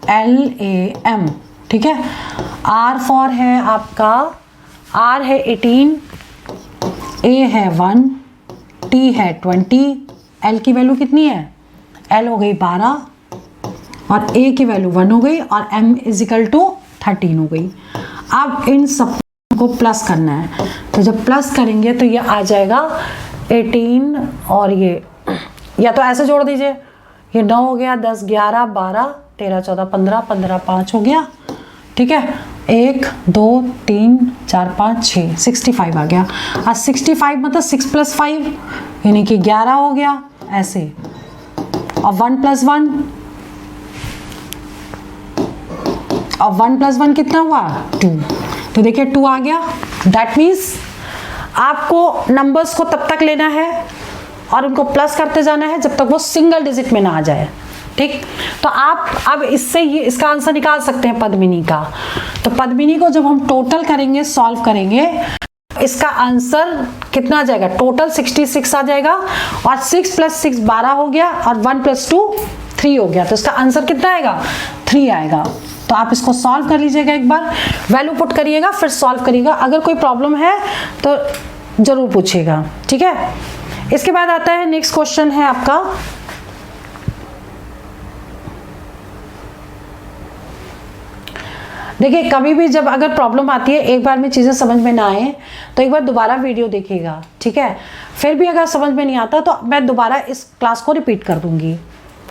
LAM, ठीक है। R फॉर है आपका, R है 18, A है 1, T है 20, L की वैल्यू कितनी है, L हो गई 12 और A की वैल्यू 1 हो गई और M इजिकल टू 13 हो गई। अब इन सब को प्लस करना है, तो जब प्लस करेंगे तो ये आ जाएगा 18 और ये, या तो ऐसे जोड़ दीजिए, ये 9 हो गया, 10 11 12 13 14 15, 15 5 हो गया, ठीक है। 1 2 3 4 5 6, 65 आ गया। और 65 मतलब 6 + 5 यानी कि 11 हो गया ऐसे, और 1 + 1, और 1 + 1 कितना हुआ 2, तो देखिए 2 आ गया। दैट मीन्स आपको नंबर्स को तब तक लेना है और उनको प्लस करते जाना है जब तक वो सिंगल डिजिट में ना आ जाए, ठीक। तो आप अब इससे ये इसका आंसर निकाल सकते हैं पद्मिनी का। तो पद्मिनी को जब हम टोटल करेंगे, सॉल्व करेंगे, इसका आंसर कितना आ जाएगा, टोटल 66 आ जाएगा, और 6 + 6 12 हो गया, और 1 + 2 3 हो गया, तो इसका आंसर कितना आएगा 3 आएगा। तो आप इसको सॉल्व कर लीजिएगा, एक बार वैल्यू पुट करिएगा फिर सॉल्व करिएगा। अगर कोई प्रॉब्लम है तो जरूर पूछिएगा, ठीक है। इसके बाद आता है नेक्स्ट क्वेश्चन है आपका, देखिए कभी भी जब अगर प्रॉब्लम आती है, एक बार में चीज़ें समझ में ना आए तो एक बार दोबारा वीडियो देखिएगा, ठीक है। फिर भी अगर समझ में नहीं आता तो मैं दोबारा इस क्लास को रिपीट कर दूंगी।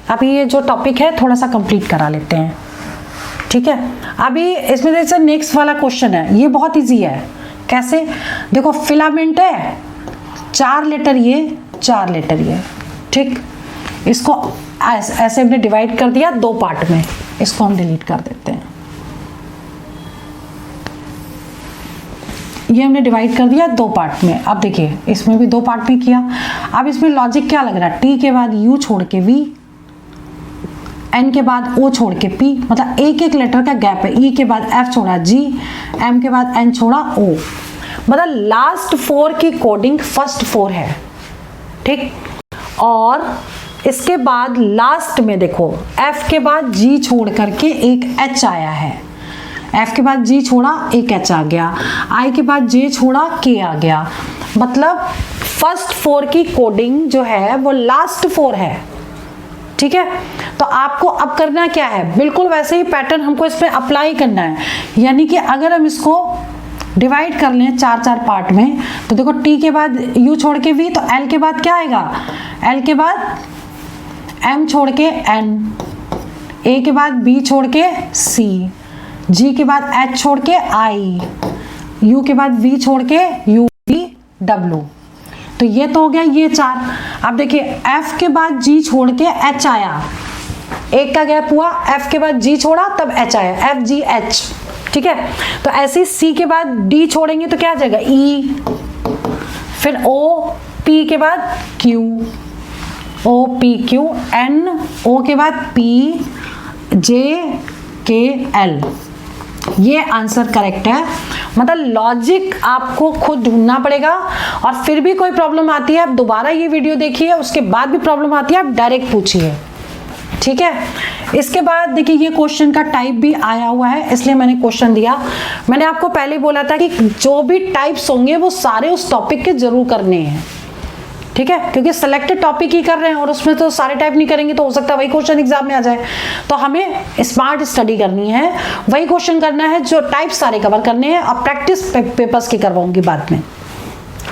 अभी ये जो टॉपिक है थोड़ा सा कंप्लीट करा लेते हैं, ठीक है। अभी इसमें जैसे नेक्स्ट वाला क्वेश्चन है, ये बहुत इजी है। कैसे, देखो फिलामेंट है, 4 लेटर ये 4 लेटर ये, ठीक। इसको ऐसे हमने डिवाइड कर दिया 2 पार्ट में, इसको हम डिलीट कर देते हैं। ये हमने डिवाइड कर दिया 2 पार्ट में। अब देखिए इसमें भी 2 पार्ट में किया। अब इसमें लॉजिक क्या लग रहा है, टी के बाद यू छोड़ के वी, एन के बाद ओ छोड़ के पी, मतलब एक एक लेटर का गैप है। ई के बाद एफ छोड़ा जी, एम के बाद एन छोड़ा ओ, मतलब लास्ट 4 की कोडिंग फर्स्ट 4 है, ठीक। और इसके बाद लास्ट में देखो एफ के बाद जी छोड़ करके एक एच आया है, एफ के बाद जी छोड़ा एक एच आ गया, आई के बाद जे छोड़ा के आ गया, मतलब फर्स्ट 4 की कोडिंग जो है वो लास्ट 4 है, ठीक है। तो आपको अब करना क्या है, बिल्कुल वैसे ही पैटर्न हमको इसमें अप्लाई करना है। यानी कि अगर हम इसको डिवाइड कर लें 4-4 पार्ट में, तो देखो टी के बाद यू छोड़ के वी, तो एल के बाद क्या आएगा, एल के बाद एम छोड़ के एन, ए के बाद बी छोड़ के सी, जी के बाद एच छोड़ के आई, यू के बाद वी छोड़ के यू वी डब्ल्यू। तो ये तो हो गया ये 4। अब देखिए एफ के बाद जी छोड़ के एच आया, एक का गैप हुआ, एफ के बाद जी छोड़ा तब एच आया, एफ जी एच, ठीक है। तो ऐसे सी के बाद डी छोड़ेंगे तो क्या आ जाएगा ई, फिर ओ, पी के बाद Q, O P Q, N, O के बाद पी, जे के एल। ये आंसर करेक्ट है। मतलब लॉजिक आपको खुद ढूंढना पड़ेगा, और फिर भी कोई प्रॉब्लम आती है आप दोबारा ये वीडियो देखिए, उसके बाद भी प्रॉब्लम आती है आप डायरेक्ट पूछिए, ठीक है। इसके बाद देखिए ये क्वेश्चन का टाइप भी आया हुआ है, इसलिए मैंने क्वेश्चन दिया। मैंने आपको पहले बोला था कि जो भी टाइप्स होंगे वो सारे उस टॉपिक के जरूर करने हैं, ठीक है, क्योंकि सिलेक्टेड टॉपिक ही कर रहे हैं और उसमें तो सारे टाइप नहीं करेंगे तो हो सकता है वही क्वेश्चन एग्जाम में आ जाए। तो हमें स्मार्ट स्टडी करनी है, वही क्वेश्चन करना है जो टाइप सारे कवर करने हैं, और प्रैक्टिस पेपर्स की करवाऊंगी बाद में,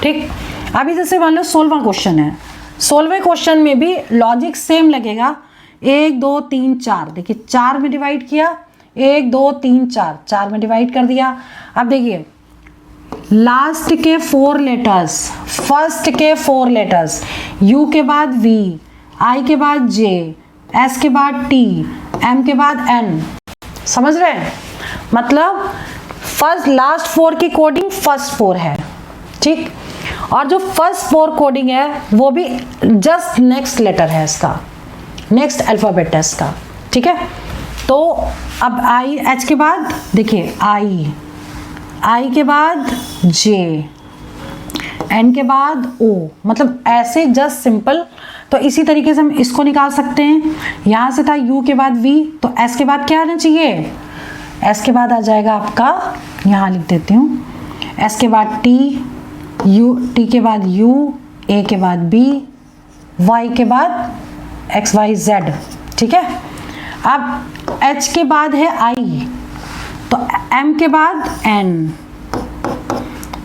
ठीक। अभी जैसे मान लो 16वां क्वेश्चन है, 16वें क्वेश्चन में भी लॉजिक सेम लगेगा। 1 2 3 4, देखिए 4 में डिवाइड किया, 1 2 3 4, 4 में डिवाइड कर दिया। अब देखिए लास्ट के 4 लेटर्स, फर्स्ट के 4 लेटर्स, यू के बाद वी, आई के बाद जे, एस के बाद टी, एम के बाद एन, समझ रहे हैं। मतलब फर्स्ट लास्ट 4 की कोडिंग फर्स्ट 4 है, ठीक। और जो फर्स्ट 4 कोडिंग है वो भी जस्ट नेक्स्ट लेटर है इसका, नेक्स्ट अल्फाबेट है इसका, ठीक है। तो अब आई, एच के बाद देखिए आई के बाद जे, एन के बाद ओ, मतलब ऐसे जस्ट सिंपल तो इसी तरीके से हम इसको निकाल सकते हैं। यहाँ से था u के बाद v, तो s के बाद क्या आना चाहिए, s के बाद आ जाएगा आपका, यहाँ लिख देती हूँ, s के बाद t, t के बाद u, a के बाद b, y के बाद x y z। ठीक है, अब h के बाद है i, तो m के बाद n,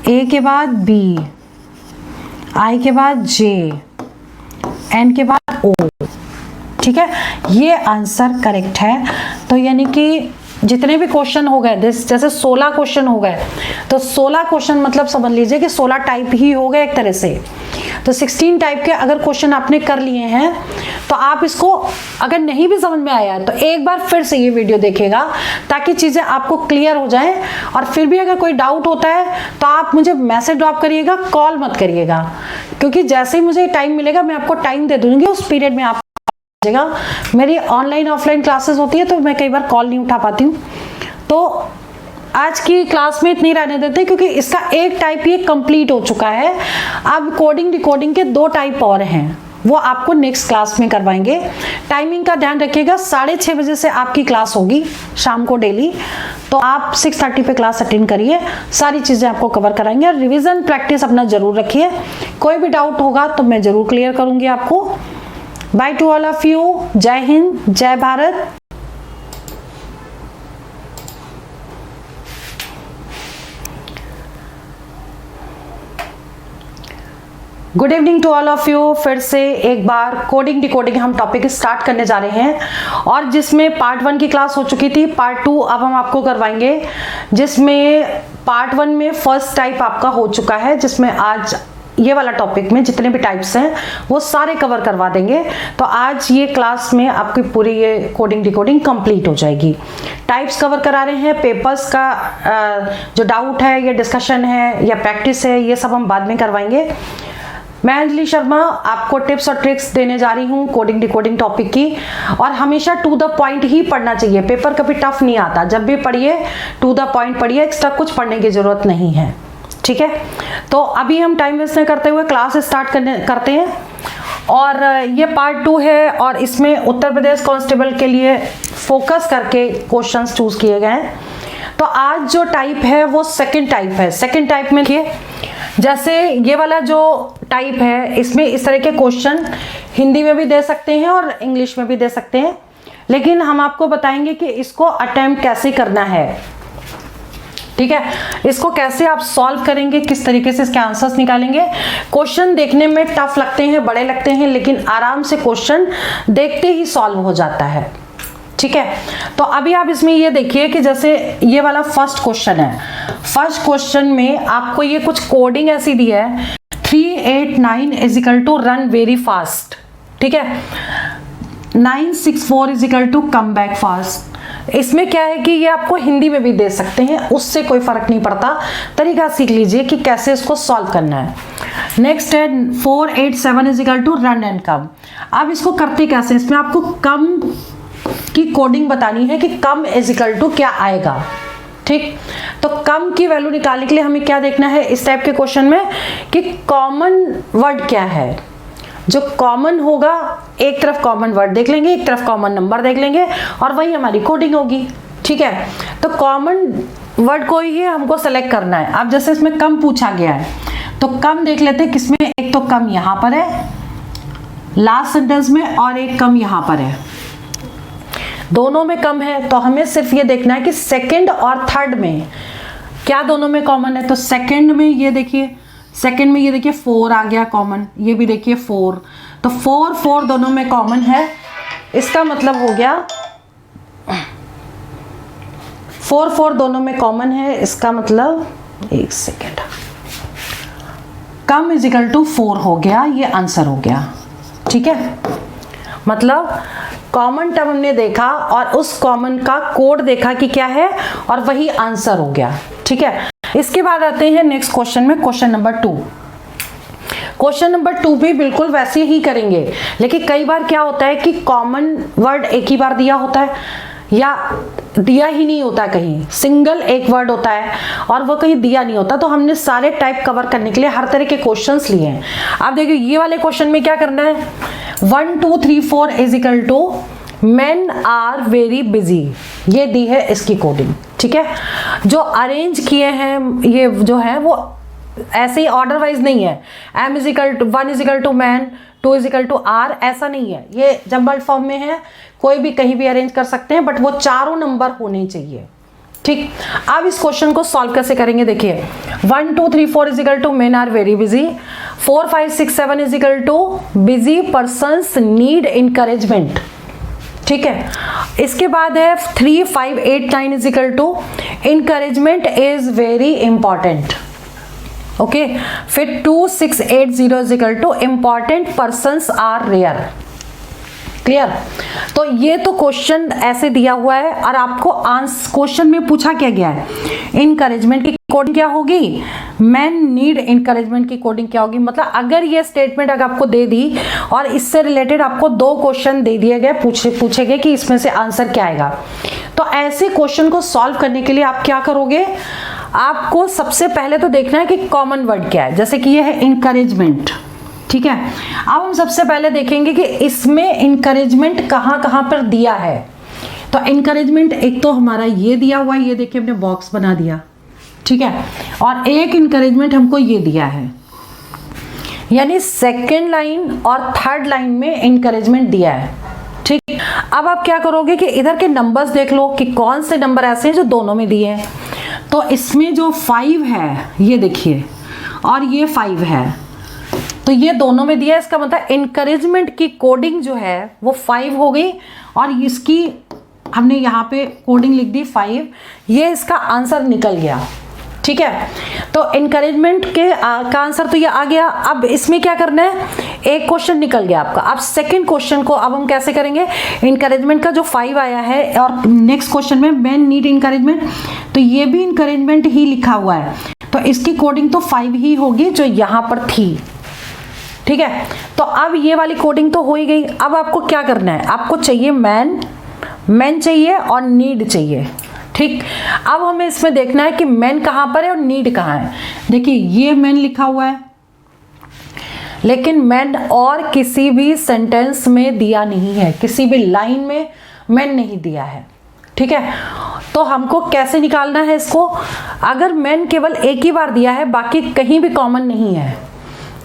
a के बाद b, i के बाद j, n के बाद o। ठीक है, ये आंसर करेक्ट है। तो यानी कि जितने भी क्वेश्चन हो गए, जैसे 16 क्वेश्चन हो गए, तो 16 क्वेश्चन मतलब समझ लीजिए कि 16 टाइप ही हो गए एक तरह से। तो 16 टाइप के अगर क्वेश्चन आपने कर लिए हैं, तो आप इसको अगर नहीं भी समझ में आया तो एक बार फिर से ये वीडियो देखेगा, ताकि चीज़ें आपको क्लियर हो जाएं। और फिर भी अगर कोई डाउट होता है तो आप मुझे मैसेज ड्रॉप करिएगा, कॉल मत करिएगा, क्योंकि जैसे ही मुझे टाइम मिलेगा मैं आपको टाइम दे दूंगी, उस पीरियड में आप मेरी ऑनलाइन ऑफलाइन क्लासेस होती है, तो मैं कई बार कॉल नहीं उठा पाती हूँ। तो आज की क्लास में इतनी रहने देते हैं, क्योंकि इसका एक टाइप ये कंप्लीट हो चुका है। अब कोडिंग डिकोडिंग के 2 टाइप और हैं, वो आपको नेक्स्ट क्लास में करवाएंगे। टाइमिंग का ध्यान रखिएगा, 6:30 बजे से आपकी क्लास होगी शाम को डेली, तो आप 6:30 पे क्लास अटेंड करिए, सारी चीज़ें आपको कवर कराएंगे। और रिविजन प्रैक्टिस अपना जरूर रखिए, कोई भी डाउट होगा तो मैं जरूर क्लियर करूंगी आपको। Bye to all of you, जय हिंद, जय Bharat. Good evening to all of you. फिर से एक बार कोडिंग डिकोडिंग हम टॉपिक स्टार्ट करने जा रहे हैं, और जिसमें पार्ट 1 की क्लास हो चुकी थी, पार्ट 2 अब हम आपको करवाएंगे, जिसमें पार्ट 1 में फर्स्ट टाइप आपका हो चुका है, जिसमें आज ये वाला टॉपिक में जितने भी टाइप्स हैं वो सारे कवर करवा देंगे। तो आज ये क्लास में आपकी पूरी ये कोडिंग डिकोडिंग कंप्लीट हो जाएगी। टाइप्स कवर करा रहे हैं, पेपर्स का जो डाउट है या डिस्कशन है या प्रैक्टिस है, ये सब हम बाद में करवाएंगे। मैं अंजलि शर्मा आपको टिप्स और ट्रिक्स देने जा रही हूँ कोडिंग डिकोडिंग टॉपिक की, और हमेशा टू द पॉइंट ही पढ़ना चाहिए। पेपर कभी टफ नहीं आता, जब भी पढ़िए टू द पॉइंट पढ़िए, एक्स्ट्रा कुछ पढ़ने की जरूरत नहीं है। ठीक है, तो अभी हम टाइम वेस्ट नहीं करते हुए क्लास स्टार्ट करते हैं। और ये पार्ट 2 है, और इसमें उत्तर प्रदेश कांस्टेबल के लिए फोकस करके क्वेश्चंस चूज किए गए हैं। तो आज जो टाइप है वो सेकंड टाइप है। सेकंड टाइप में देखिए, जैसे ये वाला जो टाइप है, इसमें इस तरह के क्वेश्चन हिंदी में भी दे सकते हैं और इंग्लिश में भी दे सकते हैं, लेकिन हम आपको बताएंगे कि इसको अटेम्प्ट कैसे करना है। ठीक है, इसको कैसे आप सॉल्व करेंगे, किस तरीके से इसके आंसर्स निकालेंगे। क्वेश्चन देखने में टफ लगते हैं, बड़े लगते हैं, लेकिन आराम से क्वेश्चन देखते ही सॉल्व हो जाता है। ठीक है, तो अभी आप इसमें ये देखिए कि जैसे ये वाला फर्स्ट क्वेश्चन है, फर्स्ट क्वेश्चन में आपको ये कुछ कोडिंग ऐसी दी है, 389 is equal to run very fast. ठीक है, 964 is equal to come back fast. इसमें क्या है कि ये आपको हिंदी में भी दे सकते हैं, उससे कोई फर्क नहीं पड़ता, तरीका सीख लीजिए कि कैसे इसको सॉल्व करना है। नेक्स्ट है 487 is equal to run and come. अब इसको करते कैसे, इसमें आपको कम की कोडिंग बतानी है कि कम इज इक्वल टू क्या आएगा। ठीक, तो कम की वैल्यू निकालने के लिए हमें क्या देखना है इस टाइप के क्वेश्चन में, कि कॉमन वर्ड क्या है। जो कॉमन होगा, एक तरफ कॉमन वर्ड देख लेंगे, एक तरफ कॉमन नंबर देख लेंगे, और वही हमारी कोडिंग होगी। ठीक है, तो कॉमन वर्ड को ही हमको सेलेक्ट करना है। अब जैसे इसमें कम पूछा गया है, तो कम देख लेते हैं किसमें, एक तो कम यहाँ पर है लास्ट सेंटेंस में, और एक कम यहाँ पर है, दोनों में कम है। तो हमें सिर्फ ये देखना है कि सेकंड और थर्ड में क्या दोनों में कॉमन है। तो सेकंड में ये देखिए, सेकंड में ये देखिए 4 आ गया कॉमन, ये भी देखिए 4, तो 4 4 दोनों में कॉमन है। इसका मतलब हो गया 4 4 दोनों में कॉमन है, इसका मतलब एक second, come is equal to 4 हो गया, ये आंसर हो गया। ठीक है, मतलब कॉमन टर्म हमने देखा और उस कॉमन का कोड देखा कि क्या है, और वही आंसर हो गया। ठीक है, इसके बाद आते हैं नेक्स्ट क्वेश्चन में, क्वेश्चन नंबर 2। क्वेश्चन नंबर 2 भी बिल्कुल वैसे ही करेंगे, लेकिन कई बार क्या होता है कि कॉमन वर्ड एक ही बार दिया होता है, या दिया ही नहीं होता, कहीं सिंगल एक वर्ड होता है और वो कहीं दिया नहीं होता। तो हमने सारे टाइप कवर करने के लिए हर तरह के क्वेश्चंस लिए हैं। आप देखिए ये वाले क्वेश्चन में क्या करना है, 1 2 3 4 is equal to men are very busy, ये दी है इसकी कोडिंग। ठीक है, जो अरेंज किए हैं ये जो है वो ऐसे ही ऑर्डर वाइज नहीं है, m is equal to 1 is equal to man, 2 is equal to are, ऐसा नहीं है। ये जम्बल्ड फॉर्म में है, कोई भी कहीं भी अरेंज कर सकते हैं, बट वो चारों नंबर होने चाहिए। ठीक, अब इस क्वेश्चन को सॉल्व कैसे करेंगे, देखिए 1 2 3 4 is equal to men are very busy, 4 5 6 7 is equal to busy persons need encouragement. ठीक है, इसके बाद है 3 5 8 9 is equal to encouragement is very important. Okay, फिर 2 6 8 0 is equal to important persons are rare. Clear, तो ये तो क्वेश्चन ऐसे दिया हुआ है और आपको क्वेश्चन में पूछा क्या गया है, इनकरेजमेंट की कोडिंग क्या होगी, मैन नीड इनकरेजमेंट की कोडिंग क्या होगी। मतलब अगर ये स्टेटमेंट अगर आपको दे दी और इससे रिलेटेड आपको 2 क्वेश्चन दे दिए गए, पूछे गए कि इसमें से आंसर क्या आएगा, तो ऐसे क्वेश्चन को सॉल्व करने के लिए आप क्या करोगे, आपको सबसे पहले तो देखना है कि कॉमन वर्ड क्या है। जैसे कि ये है इनकरेजमेंट। ठीक है, अब हम सबसे पहले देखेंगे कि इसमें इनकरेजमेंट कहाँ कहाँ पर दिया है। तो इनकरेजमेंट एक तो हमारा ये दिया हुआ है, ये देखिए हमने बॉक्स बना दिया। ठीक है, और एक इनकरेजमेंट हमको ये दिया है, यानी सेकेंड लाइन और थर्ड लाइन में इनकरेजमेंट दिया है। ठीक, अब आप क्या करोगे कि इधर के नंबर्स देख लो कि कौन से नंबर ऐसे हैं जो दोनों में दिए हैं। तो इसमें जो 5 है ये देखिए, और ये 5 है, तो ये दोनों में दिया है। इसका मतलब इनकरेजमेंट की कोडिंग जो है वो 5 हो गई, और इसकी हमने यहाँ पे कोडिंग लिख दी 5, ये इसका आंसर निकल गया। ठीक है, तो इनकरेजमेंट के का आंसर तो ये आ गया। अब इसमें क्या करना है, एक क्वेश्चन निकल गया आपका। अब सेकंड क्वेश्चन को अब हम कैसे करेंगे, इनकरेजमेंट का जो 5 आया है और नेक्स्ट क्वेश्चन में मैन नीड इनकरेजमेंट, तो ये भी इनकरेजमेंट ही लिखा हुआ है, तो इसकी कोडिंग तो 5 ही होगी जो यहाँ पर थी। ठीक है, तो अब ये वाली कोडिंग तो हो ही गई। अब आपको क्या करना है, आपको चाहिए मैन चाहिए और नीड चाहिए। ठीक, अब हमें इसमें देखना है कि मैन कहाँ पर है और नीड कहाँ है। देखिए ये मैन लिखा हुआ है, लेकिन मैन और किसी भी सेंटेंस में दिया नहीं है, किसी भी लाइन में मैन नहीं दिया है। ठीक है, तो हमको कैसे निकालना है इसको, अगर मैन केवल एक ही बार दिया है, बाकी कहीं भी कॉमन नहीं है,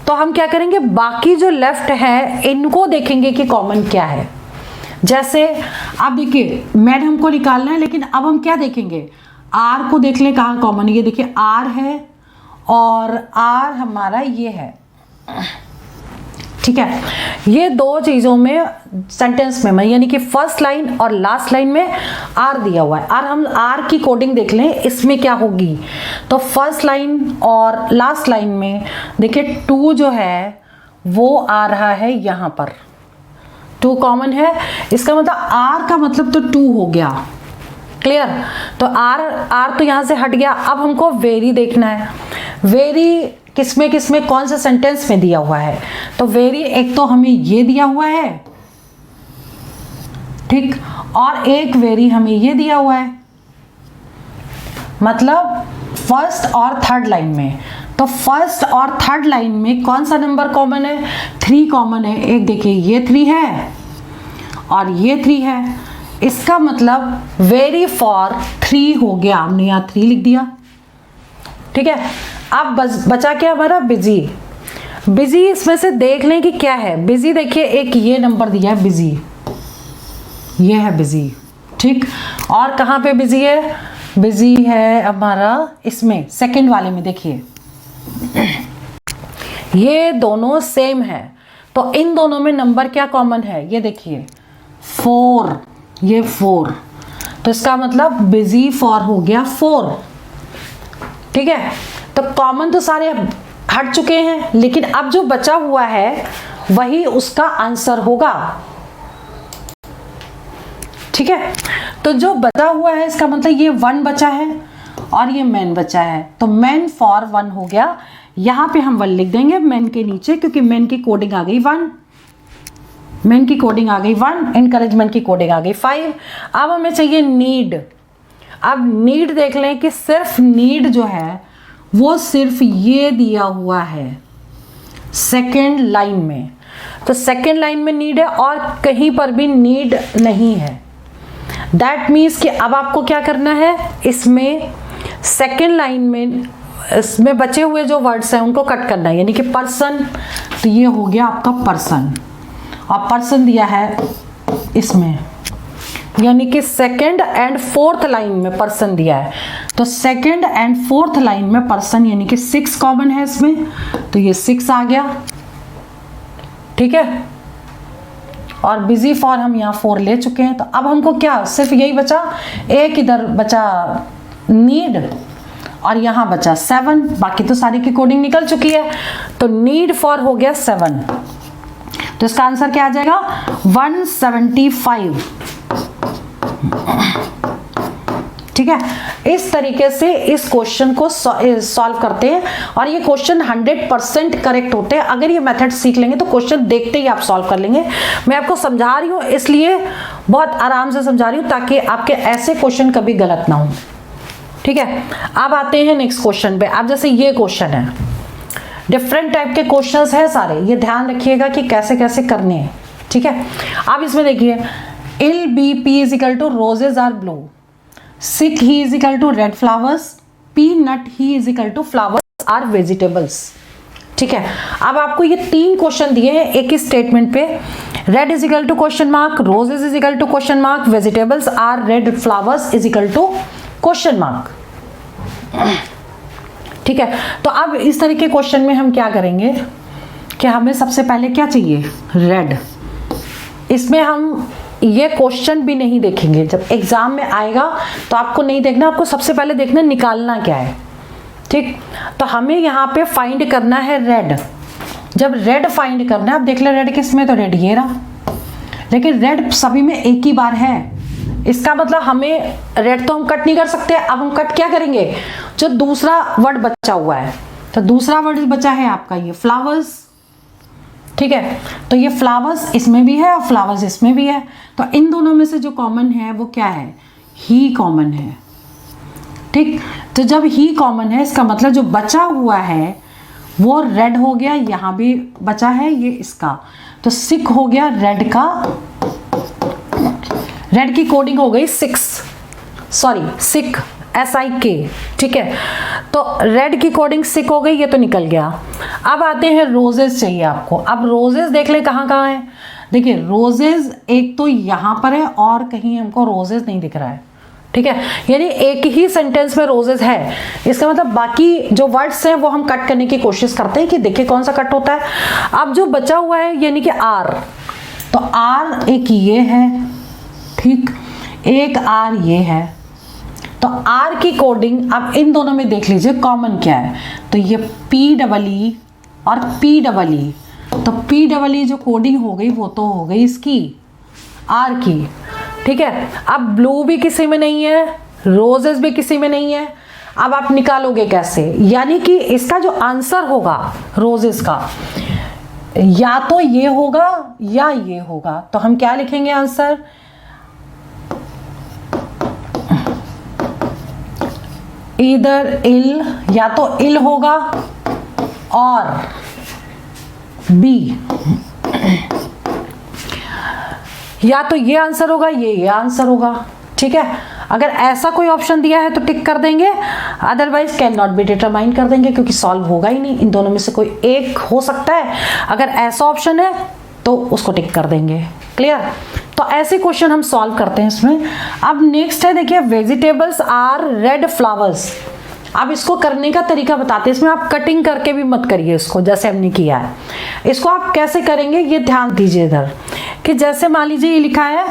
तो हम क्या करेंगे, बाकी जो लेफ्ट है इनको देखेंगे कि कॉमन क्या है। जैसे आप देखिए मैन हमको निकालना है, लेकिन अब हम क्या देखेंगे, आर को देख लें कहाँ कॉमन है। ये देखिए आर है और आर हमारा ये है। ठीक है, ये 2 चीज़ों में सेंटेंस में यानी कि फर्स्ट लाइन और लास्ट लाइन में आर दिया हुआ है। और हम आर की कोडिंग देख लें इसमें क्या होगी, तो फर्स्ट लाइन और लास्ट लाइन में देखिए 2 जो है वो आ रहा है यहाँ पर, 2 कॉमन है। इसका मतलब आर का मतलब तो 2 हो गया। क्लियर, तो आर तो यहाँ से हट गया। अब हमको वेरी देखना है, वेरी किसमें कौन से सेंटेंस में दिया हुआ है, तो वेरी एक तो हमें ये दिया हुआ है, ठीक, और एक वेरी हमें ये दिया हुआ है, मतलब फर्स्ट और थर्ड लाइन में। तो फर्स्ट और थर्ड लाइन में कौन सा नंबर कॉमन है, 3 कॉमन है। एक देखिए ये 3 है और ये 3 है, इसका मतलब वेरी फॉर 3 हो गया, हमने यहाँ 3 लिख दिया। ठीक है, अब बचा क्या हमारा, बिजी। बिजी इसमें से देख लें कि क्या है। बिजी देखिए एक ये नंबर दिया है बिजी, ये है बिजी। ठीक, और कहाँ पे बिजी है, बिजी है हमारा इसमें सेकंड वाले में। देखिए ये दोनों सेम है, तो इन दोनों में नंबर क्या कॉमन है, ये देखिए 4, ये 4, तो इसका मतलब बिजी फॉर हो गया 4। ठीक है, तो कॉमन तो सारे हट चुके हैं, लेकिन अब जो बचा हुआ है वही उसका आंसर होगा। ठीक है, तो जो बचा हुआ है इसका मतलब ये 1 बचा है और ये मैन बचा है, तो मैन फॉर 1 हो गया। यहाँ पे हम 1 लिख देंगे मैन के नीचे, क्योंकि मैन की कोडिंग आ गई 1। मेन की कोडिंग आ गई 1, एनकरेजमेंट की कोडिंग आ गई 5। अब हमें चाहिए नीड। अब नीड देख लें कि सिर्फ नीड जो है वो सिर्फ ये दिया हुआ है सेकेंड लाइन में, तो सेकेंड लाइन में नीड है और कहीं पर भी नीड नहीं है। दैट मीन्स कि अब आपको क्या करना है, इसमें सेकेंड लाइन में इसमें बचे हुए जो वर्ड्स हैं उनको कट करना है, यानी कि पर्सन, तो ये हो गया आपका पर्सन, और पर्सन दिया है इसमें, यानी कि सेकेंड एंड फोर्थ लाइन में पर्सन दिया है, तो सेकेंड एंड फोर्थ लाइन में पर्सन यानी कि 6 कॉमन है इसमें, तो ये 6 आ गया। ठीक है, और बिजी फॉर हम यहाँ 4 ले चुके हैं, तो अब हमको क्या सिर्फ यही बचा, एक इधर बचा नीड और यहाँ बचा 7, बाकी तो सारी की कोडिंग निकल चुकी है, तो नीड फॉर हो गया 7, तो इसका आंसर क्या आ जाएगा 175। ठीक है, इस तरीके से इस क्वेश्चन को सॉल्व करते हैं, और ये क्वेश्चन 100% करेक्ट होते हैं। अगर ये मेथड सीख लेंगे तो क्वेश्चन देखते ही आप सॉल्व कर लेंगे। मैं आपको समझा रही हूँ इसलिए बहुत आराम से समझा रही हूँ ताकि आपके ऐसे क्वेश्चन कभी गलत ना हो। ठीक है, अब आते हैं नेक्स्ट क्वेश्चन पे। अब जैसे ये क्वेश्चन है, डिफरेंट टाइप के क्वेश्चंस हैं सारे, ये ध्यान रखिएगा कि कैसे कैसे करने हैं। ठीक है, अब इसमें देखिए इल बी P is equal to roses are blue, सिक ही is equal to red flowers, P not ही is equal to flowers are vegetables. ठीक है, अब आपको ये 3 क्वेश्चन दिए हैं एक ही स्टेटमेंट पे, red is equal to question mark, roses is equal to question mark, vegetables are red flowers is equal to question mark. ठीक है, तो अब इस तरह के क्वेश्चन में हम क्या करेंगे कि हमें सबसे पहले क्या चाहिए, रेड। इसमें हम ये क्वेश्चन भी नहीं देखेंगे, जब एग्जाम में आएगा तो आपको नहीं देखना, आपको सबसे पहले देखना निकालना क्या है। ठीक, तो हमें यहाँ पे फाइंड करना है रेड। जब रेड फाइंड करना है, अब देख ले रेड किसमें, तो रेड ये रहा, लेकिन रेड सभी में एक ही बार है, इसका मतलब हमें रेड तो हम कट नहीं कर सकते। अब हम कट क्या करेंगे, जो दूसरा वर्ड बचा हुआ है, तो दूसरा वर्ड बचा है आपका ये फ्लावर्स। ठीक है, तो ये फ्लावर्स इसमें भी है और फ्लावर्स इसमें भी है, तो इन दोनों में से जो कॉमन है वो क्या है, ही कॉमन है। ठीक, तो जब ही कॉमन है इसका मतलब जो बचा हुआ है वो रेड हो गया, यहाँ भी बचा है ये इसका, तो सिक हो गया रेड का, रेड की कोडिंग हो गई 6, सॉरी सिक SIK। ठीक है, तो रेड की कोडिंग सिक हो गई, ये तो निकल गया। अब आते हैं रोजेस चाहिए आपको। अब रोजेस देख ले कहाँ कहाँ है, देखिए रोजेस एक तो यहाँ पर है और कहीं हमको रोजेस नहीं दिख रहा है। ठीक है, यानी एक ही सेंटेंस में रोजेस है, इसका मतलब बाकी जो वर्ड्स हैं वो हम कट करने की कोशिश करते हैं कि देखिए कौन सा कट होता है। अब जो बचा हुआ है यानी कि आर, तो आर एक ये है, ठीक, एक आर ये है, तो आर की कोडिंग अब इन दोनों में देख लीजिए कॉमन क्या है, तो ये PEE और PEE, तो PEE जो कोडिंग हो गई वो तो हो गई इसकी आर की। ठीक है, अब ब्लू भी किसी में नहीं है, रोजेस भी किसी में नहीं है, अब आप निकालोगे कैसे, यानी कि इसका जो आंसर होगा रोजेस का या तो ये होगा या ये होगा, तो हम क्या लिखेंगे आंसर, इधर इल, या तो इल होगा और बी, या तो ये आंसर होगा ये आंसर होगा। ठीक है, अगर ऐसा कोई ऑप्शन दिया है तो टिक कर देंगे, otherwise can not be determine कर देंगे क्योंकि सॉल्व होगा ही नहीं, इन दोनों में से कोई एक हो सकता है। अगर ऐसा ऑप्शन है तो उसको टिक कर देंगे। क्लियर, तो ऐसे क्वेश्चन हम सॉल्व करते हैं इसमें। अब नेक्स्ट है देखिए वेजिटेबल्स आर रेड फ्लावर्स। अब इसको करने का तरीका बताते हैं, इसमें आप कटिंग करके भी मत करिए इसको जैसे हमने किया है। इसको आप कैसे करेंगे ये ध्यान दीजिए इधर, कि जैसे मान लीजिए ये लिखा है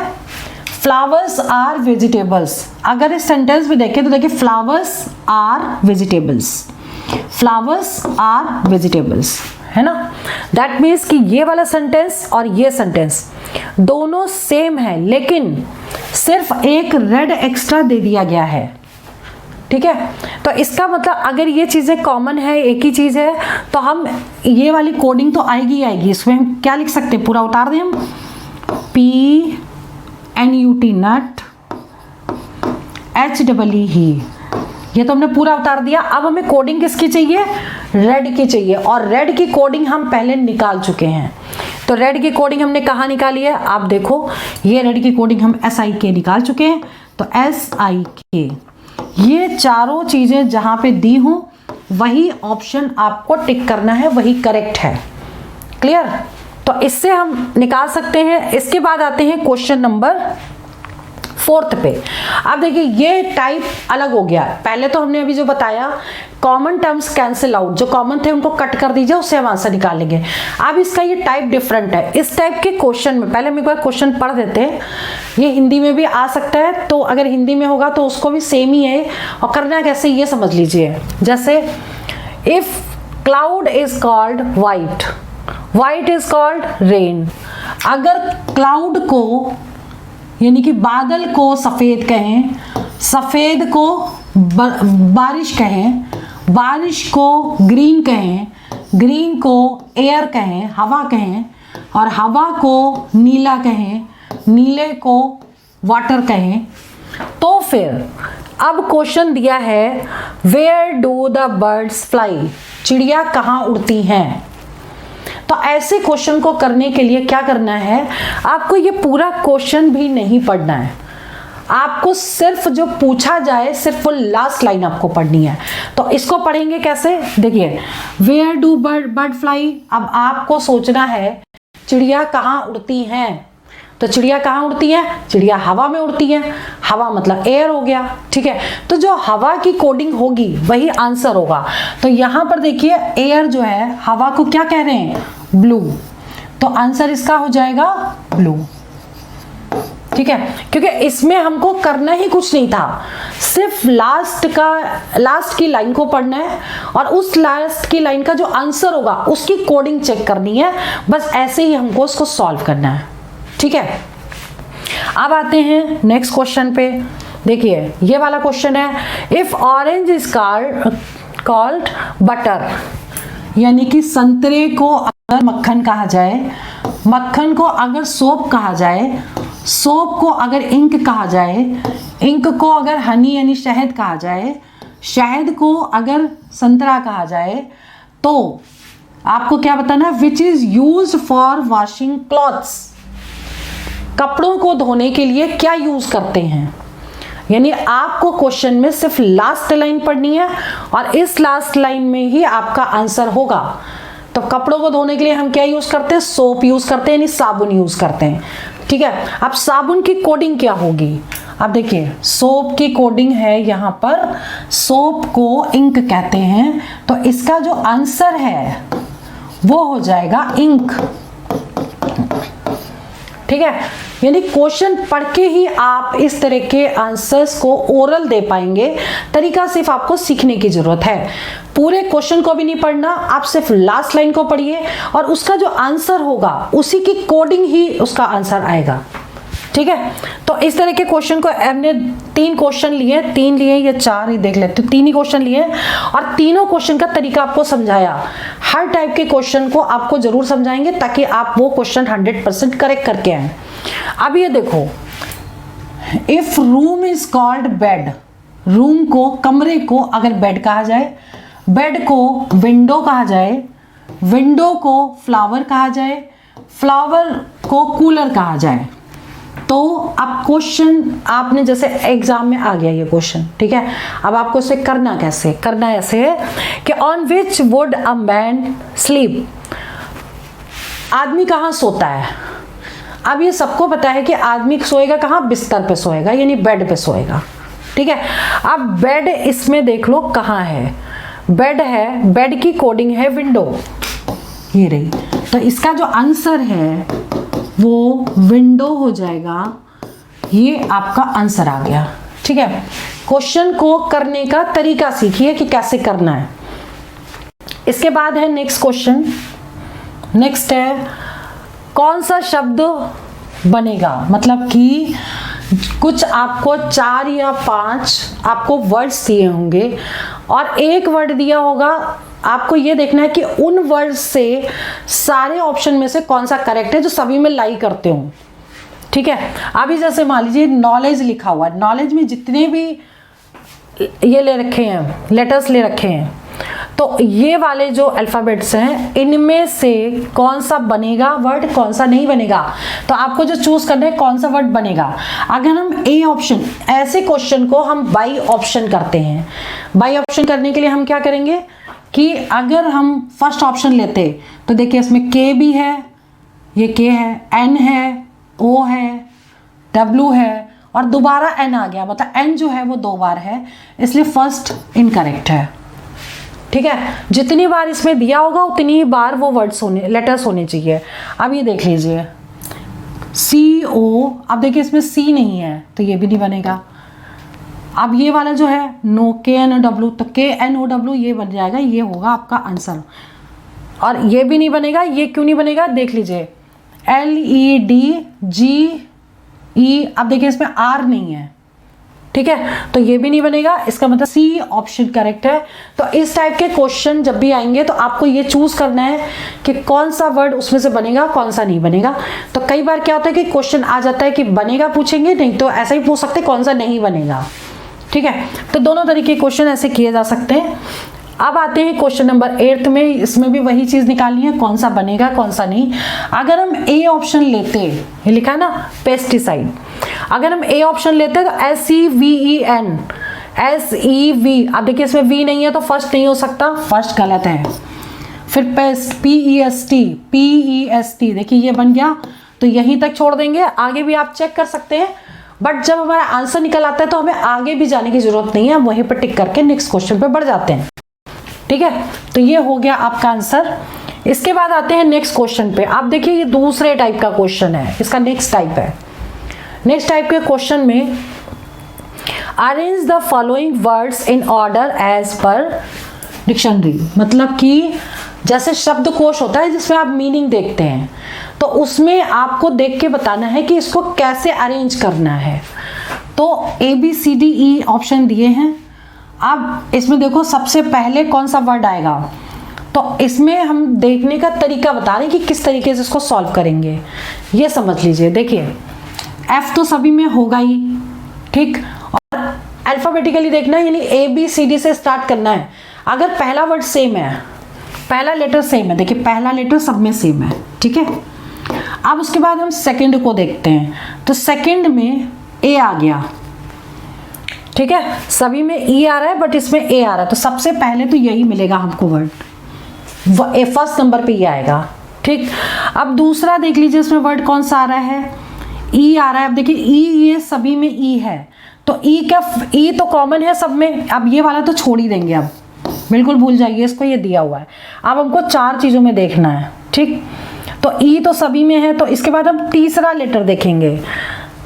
फ्लावर्स आर वेजिटेबल्स, अगर इस सेंटेंस में देखें तो देखिए flowers are vegetables, flowers are vegetables, है ना। दैट मीन्स कि ये वाला सेंटेंस और ये सेंटेंस दोनों सेम है, लेकिन सिर्फ एक रेड एक्स्ट्रा दे दिया गया है। ठीक है, तो इसका मतलब अगर ये चीज़ें कॉमन है, एक ही चीज़ है, तो हम ये वाली कोडिंग तो आएगी आएगी। इसमें हम क्या लिख सकते हैं, पूरा उतार दें हम, PNUT नट, HEE ही, ये तो हमने पूरा उतार दिया। अब हमें कोडिंग किसकी चाहिए? रेड की चाहिए, और रेड की कोडिंग हम पहले निकाल चुके हैं। तो रेड की कोडिंग हमने कहाँ निकाली है? आप देखो, ये रेड की कोडिंग हम SIK निकाल चुके हैं। तो SIK, ये चारों चीजें जहां पे दी हूं वही ऑप्शन आपको टिक करना है, वही करेक्ट है। क्लियर? तो इससे हम निकाल सकते हैं। इसके बाद आते हैं क्वेश्चन नंबर 4 पे। अब देखिए, ये टाइप अलग हो गया। पहले तो हमने अभी जो बताया, कॉमन टर्म्स कैंसिल आउट, जो कॉमन थे उनको कट कर दीजिए, उससे हम आंसर निकाल लेंगे। अब इसका ये टाइप डिफरेंट है। इस टाइप के क्वेश्चन में पहले हम एक बार क्वेश्चन पढ़ देते हैं। ये हिंदी में भी आ सकता है, तो अगर हिंदी में होगा तो उसको भी सेम ही है, और करना कैसे ये समझ लीजिए। जैसे if cloud is called white, white is called rain. अगर क्लाउड को यानी कि बादल को सफेद कहें, सफेद को बारिश कहें, बारिश को ग्रीन कहें, ग्रीन को एयर कहें, हवा कहें, और हवा को नीला कहें, नीले को वाटर कहें, तो फिर अब क्वेश्चन दिया है where do the birds fly, चिड़िया कहाँ उड़ती हैं। तो ऐसे क्वेश्चन को करने के लिए क्या करना है, आपको ये पूरा क्वेश्चन भी नहीं पढ़ना है, आपको सिर्फ जो पूछा जाए सिर्फ वो लास्ट लाइन आपको पढ़नी है। तो इसको पढ़ेंगे कैसे? देखिए, वेयर डू बर्ड फ्लाई। अब आपको सोचना है चिड़िया कहाँ उड़ती हैं। तो चिड़िया कहाँ उड़ती है? चिड़िया हवा में उड़ती है। हवा मतलब एयर हो गया, ठीक है। तो जो हवा की कोडिंग होगी वही आंसर होगा। तो यहाँ पर देखिए, एयर जो है हवा को क्या कह रहे हैं? ब्लू। तो आंसर इसका हो जाएगा ब्लू, ठीक है। क्योंकि इसमें हमको करना ही कुछ नहीं था, सिर्फ लास्ट की लाइन को पढ़ना है, और उस लास्ट की लाइन का जो आंसर होगा उसकी कोडिंग चेक करनी है। बस ऐसे ही हमको उसको सॉल्व करना है, ठीक है। अब आते हैं नेक्स्ट क्वेश्चन पे। देखिए, ये वाला क्वेश्चन है, if orange is called butter, यानी कि संतरे को अगर मक्खन कहा जाए, मक्खन को अगर सोप कहा जाए, सोप को अगर इंक कहा जाए, इंक को अगर हनी यानी शहद कहा जाए, शहद को अगर संतरा कहा जाए, तो आपको क्या बताना है? Which is used for washing clothes, कपड़ों को धोने के लिए क्या यूज करते हैं। यानी आपको क्वेश्चन में सिर्फ लास्ट लाइन पढ़नी है, और इस लास्ट लाइन में ही आपका आंसर होगा। तो कपड़ों को धोने के लिए हम क्या यूज करते हैं? सोप यूज करते हैं, यानी साबुन यूज करते हैं, ठीक है। अब साबुन की कोडिंग क्या होगी? अब देखिए, सोप की कोडिंग है यहाँ पर, सोप को इंक कहते हैं, तो इसका जो आंसर है वो हो जाएगा इंक, ठीक है। यानी क्वेश्चन पढ़ के ही आप इस तरह के आंसर्स को ओरल दे पाएंगे। तरीका सिर्फ आपको सीखने की जरूरत है, पूरे क्वेश्चन को भी नहीं पढ़ना, आप सिर्फ लास्ट लाइन को पढ़िए, और उसका जो आंसर होगा उसी की कोडिंग ही उसका आंसर आएगा, ठीक है। तो इस तरह के क्वेश्चन को हमने 3 क्वेश्चन लिए, 3 लिए या 4 ही देख लेते, 3 ही क्वेश्चन लिए, और तीनों क्वेश्चन का तरीका आपको समझाया। हर टाइप के क्वेश्चन को आपको जरूर समझाएंगे ताकि आप वो क्वेश्चन 100% करेक्ट करके आए। अब ये देखो, if room is called bed, room को, कमरे को अगर बेड कहा जाए, बेड को विंडो कहा जाए, विंडो को फ्लावर कहा जाए, फ्लावर को कूलर कहा जाए, तो अब क्वेश्चन आपने जैसे एग्जाम में आ गया ये क्वेश्चन, ठीक है। अब आपको इसे करना कैसे? करना ऐसे है कि on which would a man sleep, आदमी कहाँ सोता है। अब ये सबको पता है कि आदमी सोएगा कहाँ? बिस्तर पे सोएगा, यानी बेड पे सोएगा, ठीक है। अब बेड इसमें देख लो कहाँ है, बेड है, बेड की कोडिंग है विंडो, ये रही। तो इसका जो आंसर है वो विंडो हो जाएगा, ये आपका आंसर आ गया, ठीक है। क्वेश्चन को करने का तरीका सीखिए कि कैसे करना है। इसके बाद है नेक्स्ट क्वेश्चन। नेक्स्ट है, कौन सा शब्द बनेगा, मतलब कि कुछ आपको 4 या 5 आपको वर्ड्स दिए होंगे, और एक वर्ड दिया होगा, आपको ये देखना है कि उन वर्ड्स से सारे ऑप्शन में से कौन सा करेक्ट है जो सभी में लाई करते हो, ठीक है। अभी जैसे मान लीजिए नॉलेज लिखा हुआ है, नॉलेज में जितने भी ये ले रखे हैं, लेटर्स ले रखे हैं, तो ये वाले जो अल्फ़ाबेट्स हैं इनमें से कौन सा बनेगा वर्ड, कौन सा नहीं बनेगा। तो आपको जो चूज करना है कौन सा वर्ड बनेगा। अगर हम ए ऑप्शन, ऐसे क्वेश्चन को हम बाई ऑप्शन करते हैं। बाई ऑप्शन करने के लिए हम क्या करेंगे कि अगर हम फर्स्ट ऑप्शन लेते तो देखिए इसमें के भी है, ये के है, एन है, ओ है, डब्ल्यू है और दोबारा एन आ गया, मतलब एन जो है वो 2 बार है, इसलिए फर्स्ट इनकरेक्ट है। ठीक है, जितनी बार इसमें दिया होगा उतनी ही बार वो वर्ड्स होने, लेटर्स होने चाहिए। अब ये देख लीजिए सी ओ, अब देखिए इसमें सी नहीं है तो ये भी नहीं बनेगा। अब ये वाला जो है नो, के एन ओ डब्ल्यू, तो के एन ओ डब्ल्यू ये बन जाएगा, ये होगा आपका आंसर। और ये भी नहीं बनेगा, ये क्यों नहीं बनेगा देख लीजिए, LEDGE, अब देखिए इसमें आर नहीं है, ठीक है, तो ये भी नहीं बनेगा, इसका मतलब सी ऑप्शन करेक्ट है। तो इस टाइप के क्वेश्चन जब भी आएंगे तो आपको ये चूज करना है कि कौन सा वर्ड उसमें से बनेगा, कौन सा नहीं बनेगा। तो कई बार क्या होता है कि क्वेश्चन आ जाता है कि बनेगा पूछेंगे, नहीं तो ऐसा ही पूछ सकते कौन सा नहीं बनेगा। ठीक है, तो दोनों तरीके के क्वेश्चन ऐसे किए जा सकते हैं। अब आते हैं क्वेश्चन नंबर 8 में, इसमें भी वही चीज निकालनी है, कौन सा बनेगा कौन सा नहीं। अगर हम ए ऑप्शन लेते, ये लिखा है ना पेस्टिसाइड, अगर हम ए ऑप्शन लेते तो SEVEN, SEV, अब देखिए इसमें वी नहीं है तो फर्स्ट नहीं हो सकता, फर्स्ट गलत है। फिर PEST, देखिए ये बन गया, तो यहीं तक छोड़ देंगे, आगे भी आप चेक कर सकते हैं। बट जब हमारा आंसर निकल आता है तो हमें आगे भी जाने की जरूरत नहीं है, हम वहीं पर टिक करके नेक्स्ट क्वेश्चन पे बढ़ जाते हैं। ठीक है, तो ये हो गया आपका आंसर। इसके बाद आते हैं नेक्स्ट क्वेश्चन पे। आप देखिए ये दूसरे टाइप का क्वेश्चन है, इसका नेक्स्ट टाइप है। नेक्स्ट टाइप के क्वेश्चन में arrange the following words in order as per dictionary, मतलब कि जैसे शब्दकोश होता है जिसमें आप मीनिंग देखते हैं, तो उसमें आपको देख के बताना है कि इसको कैसे अरेंज करना है। तो ABCDE ऑप्शन दिए हैं। अब इसमें देखो सबसे पहले कौन सा वर्ड आएगा, तो इसमें हम देखने का तरीका बता रहे हैं कि किस तरीके से इसको सॉल्व करेंगे, ये समझ लीजिए। देखिए F तो सभी में होगा ही, ठीक, और अल्फाबेटिकली देखना है, यानी ABCD से स्टार्ट करना है। अगर पहला वर्ड सेम है, पहला लेटर सेम है, देखिए पहला लेटर सब में सेम है, ठीक है। अब उसके बाद हम सेकंड को देखते हैं, तो सेकंड में ए आ गया, ठीक है, सभी में ई आ रहा है बट इसमें ए आ रहा है, तो सबसे पहले तो यही मिलेगा हमको वर्ड, फर्स्ट नंबर पे ये आएगा, ठीक। अब दूसरा देख लीजिए इसमें वर्ड कौन सा आ रहा है, ई आ रहा है। अब देखिए ई, ये सभी में ई है, तो ई का, ई तो कॉमन है सब में, अब ये वाला तो छोड़ ही देंगे, अब बिल्कुल भूल जाइए इसको, ये दिया हुआ है। अब हमको 4 चीजों में देखना है, ठीक, तो ई तो सभी में है, तो इसके बाद हम तीसरा लेटर देखेंगे।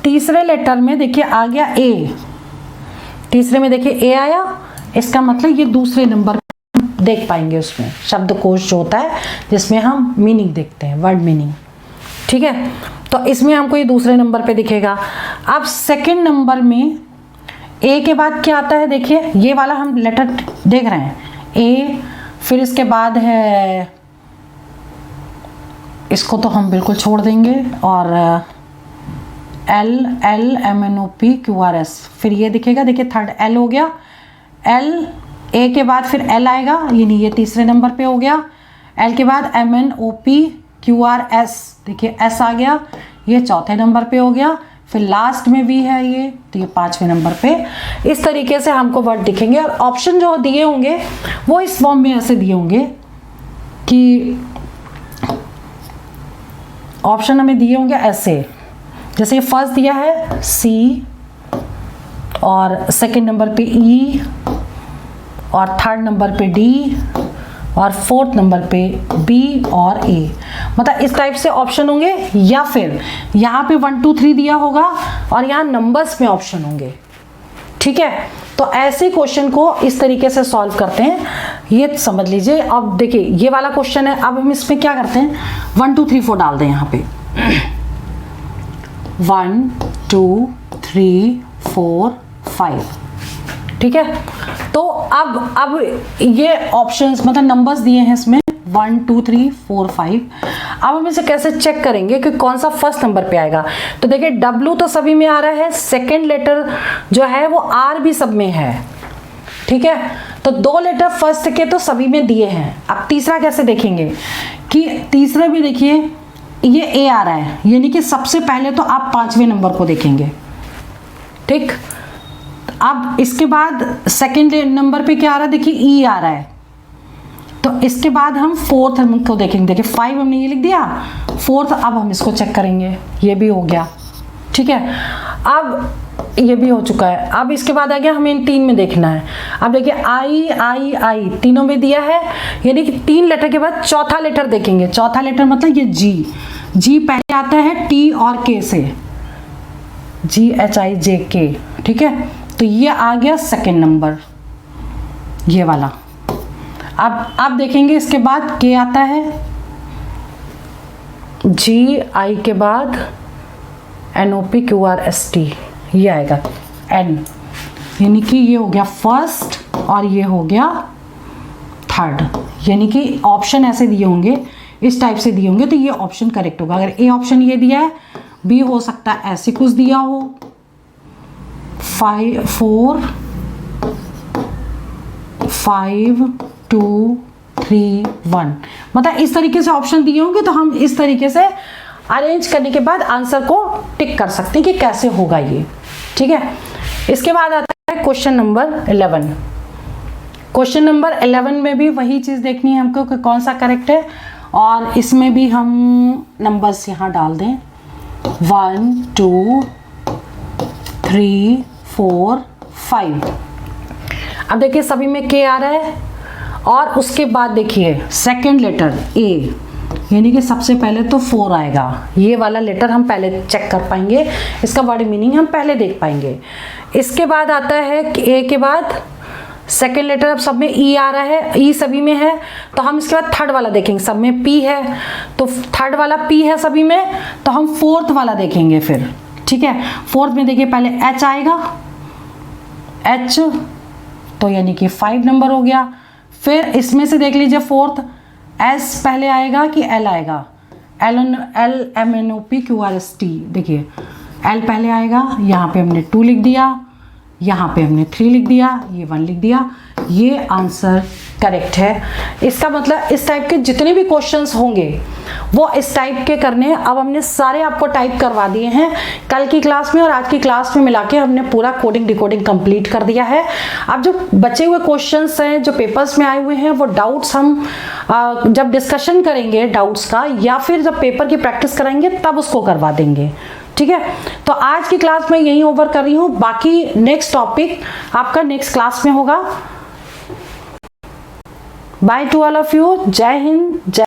तीसरे लेटर में देखिए आ गया ए, तीसरे में देखिए ए आया, इसका मतलब ये दूसरे नंबर देख पाएंगे उसमें शब्दकोश जो होता है जिसमें हम मीनिंग देखते हैं, वर्ड मीनिंग, ठीक है, तो इसमें हमको ये दूसरे नंबर पे दिखेगा। अब सेकंड नंबर में ए के बाद क्या आता है, देखिए ये वाला हम लेटर देख रहे हैं, ए, फिर इसके बाद है, इसको तो हम बिल्कुल छोड़ देंगे, और LLMNOPQRS, फिर ये दिखेगा, देखिए थर्ड एल हो गया, एल, ए के बाद फिर एल आएगा, यानी ये तीसरे नंबर पे हो गया, एल के बाद MNOPQRS, देखिए एस आ गया, ये चौथे नंबर पे हो गया, फिर लास्ट में भी है ये, तो ये 5वें नंबर पे। इस तरीके से हमको वर्ड दिखेंगे, और ऑप्शन जो दिए होंगे वो इस फॉर्म में ऐसे दिए होंगे कि ऑप्शन हमें दिए होंगे ऐसे, जैसे ये फर्स्ट दिया है सी, और सेकंड नंबर पे ई, और थर्ड नंबर पे डी, और फोर्थ नंबर पे बी और ए, मतलब इस टाइप से ऑप्शन होंगे। या फिर यहाँ पे 1 2 3 दिया होगा और यहाँ नंबर्स में ऑप्शन होंगे, ठीक है। तो ऐसे क्वेश्चन को इस तरीके से सॉल्व करते हैं, ये समझ लीजिए। अब देखिए ये वाला क्वेश्चन है, अब हम इसमें क्या करते हैं, 1 2 3 4 डाल दें यहाँ पे, 1 2 3 4 5, ठीक है। तो अब ये ऑप्शंस मतलब नंबर्स दिए हैं इसमें 1 2 3 4 5। अब हम इसे कैसे चेक करेंगे कि कौन सा फर्स्ट नंबर पे आएगा। तो देखिए W तो सभी में आ रहा है, सेकेंड लेटर जो है वो R भी सब में है, ठीक है। तो 2 लेटर फर्स्ट के तो सभी में दिए हैं। अब तीसरा कैसे देखेंगे कि तीसरा भी देखिए ये A आ रहा है, यानी कि सबसे पहले तो आप 5वें नंबर को देखेंगे, ठीक। अब इसके बाद सेकेंड नंबर पे क्या आ रहा है, देखिए E आ रहा है। तो इसके बाद हम 4th को देखेंगे। देखिए 5 हमने ये लिख दिया, 4th अब हम इसको चेक करेंगे, ये भी हो गया, ठीक है। अब ये भी हो चुका है। अब इसके बाद आ गया हमें इन 3 में देखना है। अब देखिए I तीनों में दिया है, यानी कि 3 लेटर के बाद चौथा लेटर देखेंगे। चौथा लेटर मतलब ये G पहले आता है T और K से, GHIJK, ठीक है। तो ये आ गया सेकेंड नंबर, ये वाला। अब देखेंगे इसके बाद K आता है, GI के बाद NOPQRST, ये आएगा N, यानी कि ये हो गया फर्स्ट और ये हो गया थर्ड। यानी कि ऑप्शन ऐसे दिए होंगे, इस टाइप से दिए होंगे, तो ये ऑप्शन करेक्ट होगा। अगर A ऑप्शन ये दिया है, B हो सकता है ऐसे कुछ दिया हो, 5 4 5 2 3 1, मतलब इस तरीके से ऑप्शन दिए होंगे। तो हम इस तरीके से अरेंज करने के बाद आंसर को टिक कर सकते हैं कि कैसे होगा ये, ठीक है। इसके बाद आता है क्वेश्चन नंबर 11। क्वेश्चन नंबर 11 में भी वही चीज़ देखनी है हमको कि कौन सा करेक्ट है, और इसमें भी हम नंबर्स यहाँ डाल दें 1 2 3 4 5। अब देखिए सभी में K आ रहा है, और उसके बाद देखिए सेकंड लेटर A, यानी कि सबसे पहले तो 4 आएगा। ये वाला लेटर हम पहले चेक कर पाएंगे, इसका वर्ड मीनिंग हम पहले देख पाएंगे। इसके बाद आता है कि A के बाद सेकेंड लेटर, अब सब में E आ रहा है, E सभी में है। तो हम इसके बाद थर्ड वाला देखेंगे, सब में P है, तो थर्ड वाला P है सभी में, तो हम फोर्थ वाला देखेंगे फिर, ठीक है। फोर्थ में देखिए पहले H आएगा, H, तो यानी कि 5 नंबर हो गया। फिर इसमें से देख लीजिए फोर्थ, S पहले आएगा कि L आएगा, LMNOPQRST, देखिए L पहले आएगा, यहाँ पे हमने 2 लिख दिया, यहाँ पे हमने 3 लिख दिया, ये 1 लिख दिया, ये आंसर करेक्ट है। इसका मतलब इस टाइप के जितने भी क्वेश्चंस होंगे वो इस टाइप के करने हैं। अब हमने सारे आपको टाइप करवा दिए हैं, कल की क्लास में और आज की क्लास में मिला के हमने पूरा कोडिंग डिकोडिंग कंप्लीट कर दिया है। अब जो बचे हुए क्वेश्चंस हैं जो पेपर्स में आए हुए हैं, वो डाउट्स हम जब डिस्कशन करेंगे डाउट्स का, या फिर जब पेपर की प्रैक्टिस कराएंगे तब उसको करवा देंगे, ठीक है। तो आज की क्लास में यही ओवर कर रही हूँ, बाकी नेक्स्ट टॉपिक आपका नेक्स्ट क्लास में होगा। Bye to all of you, जय हिंद, जय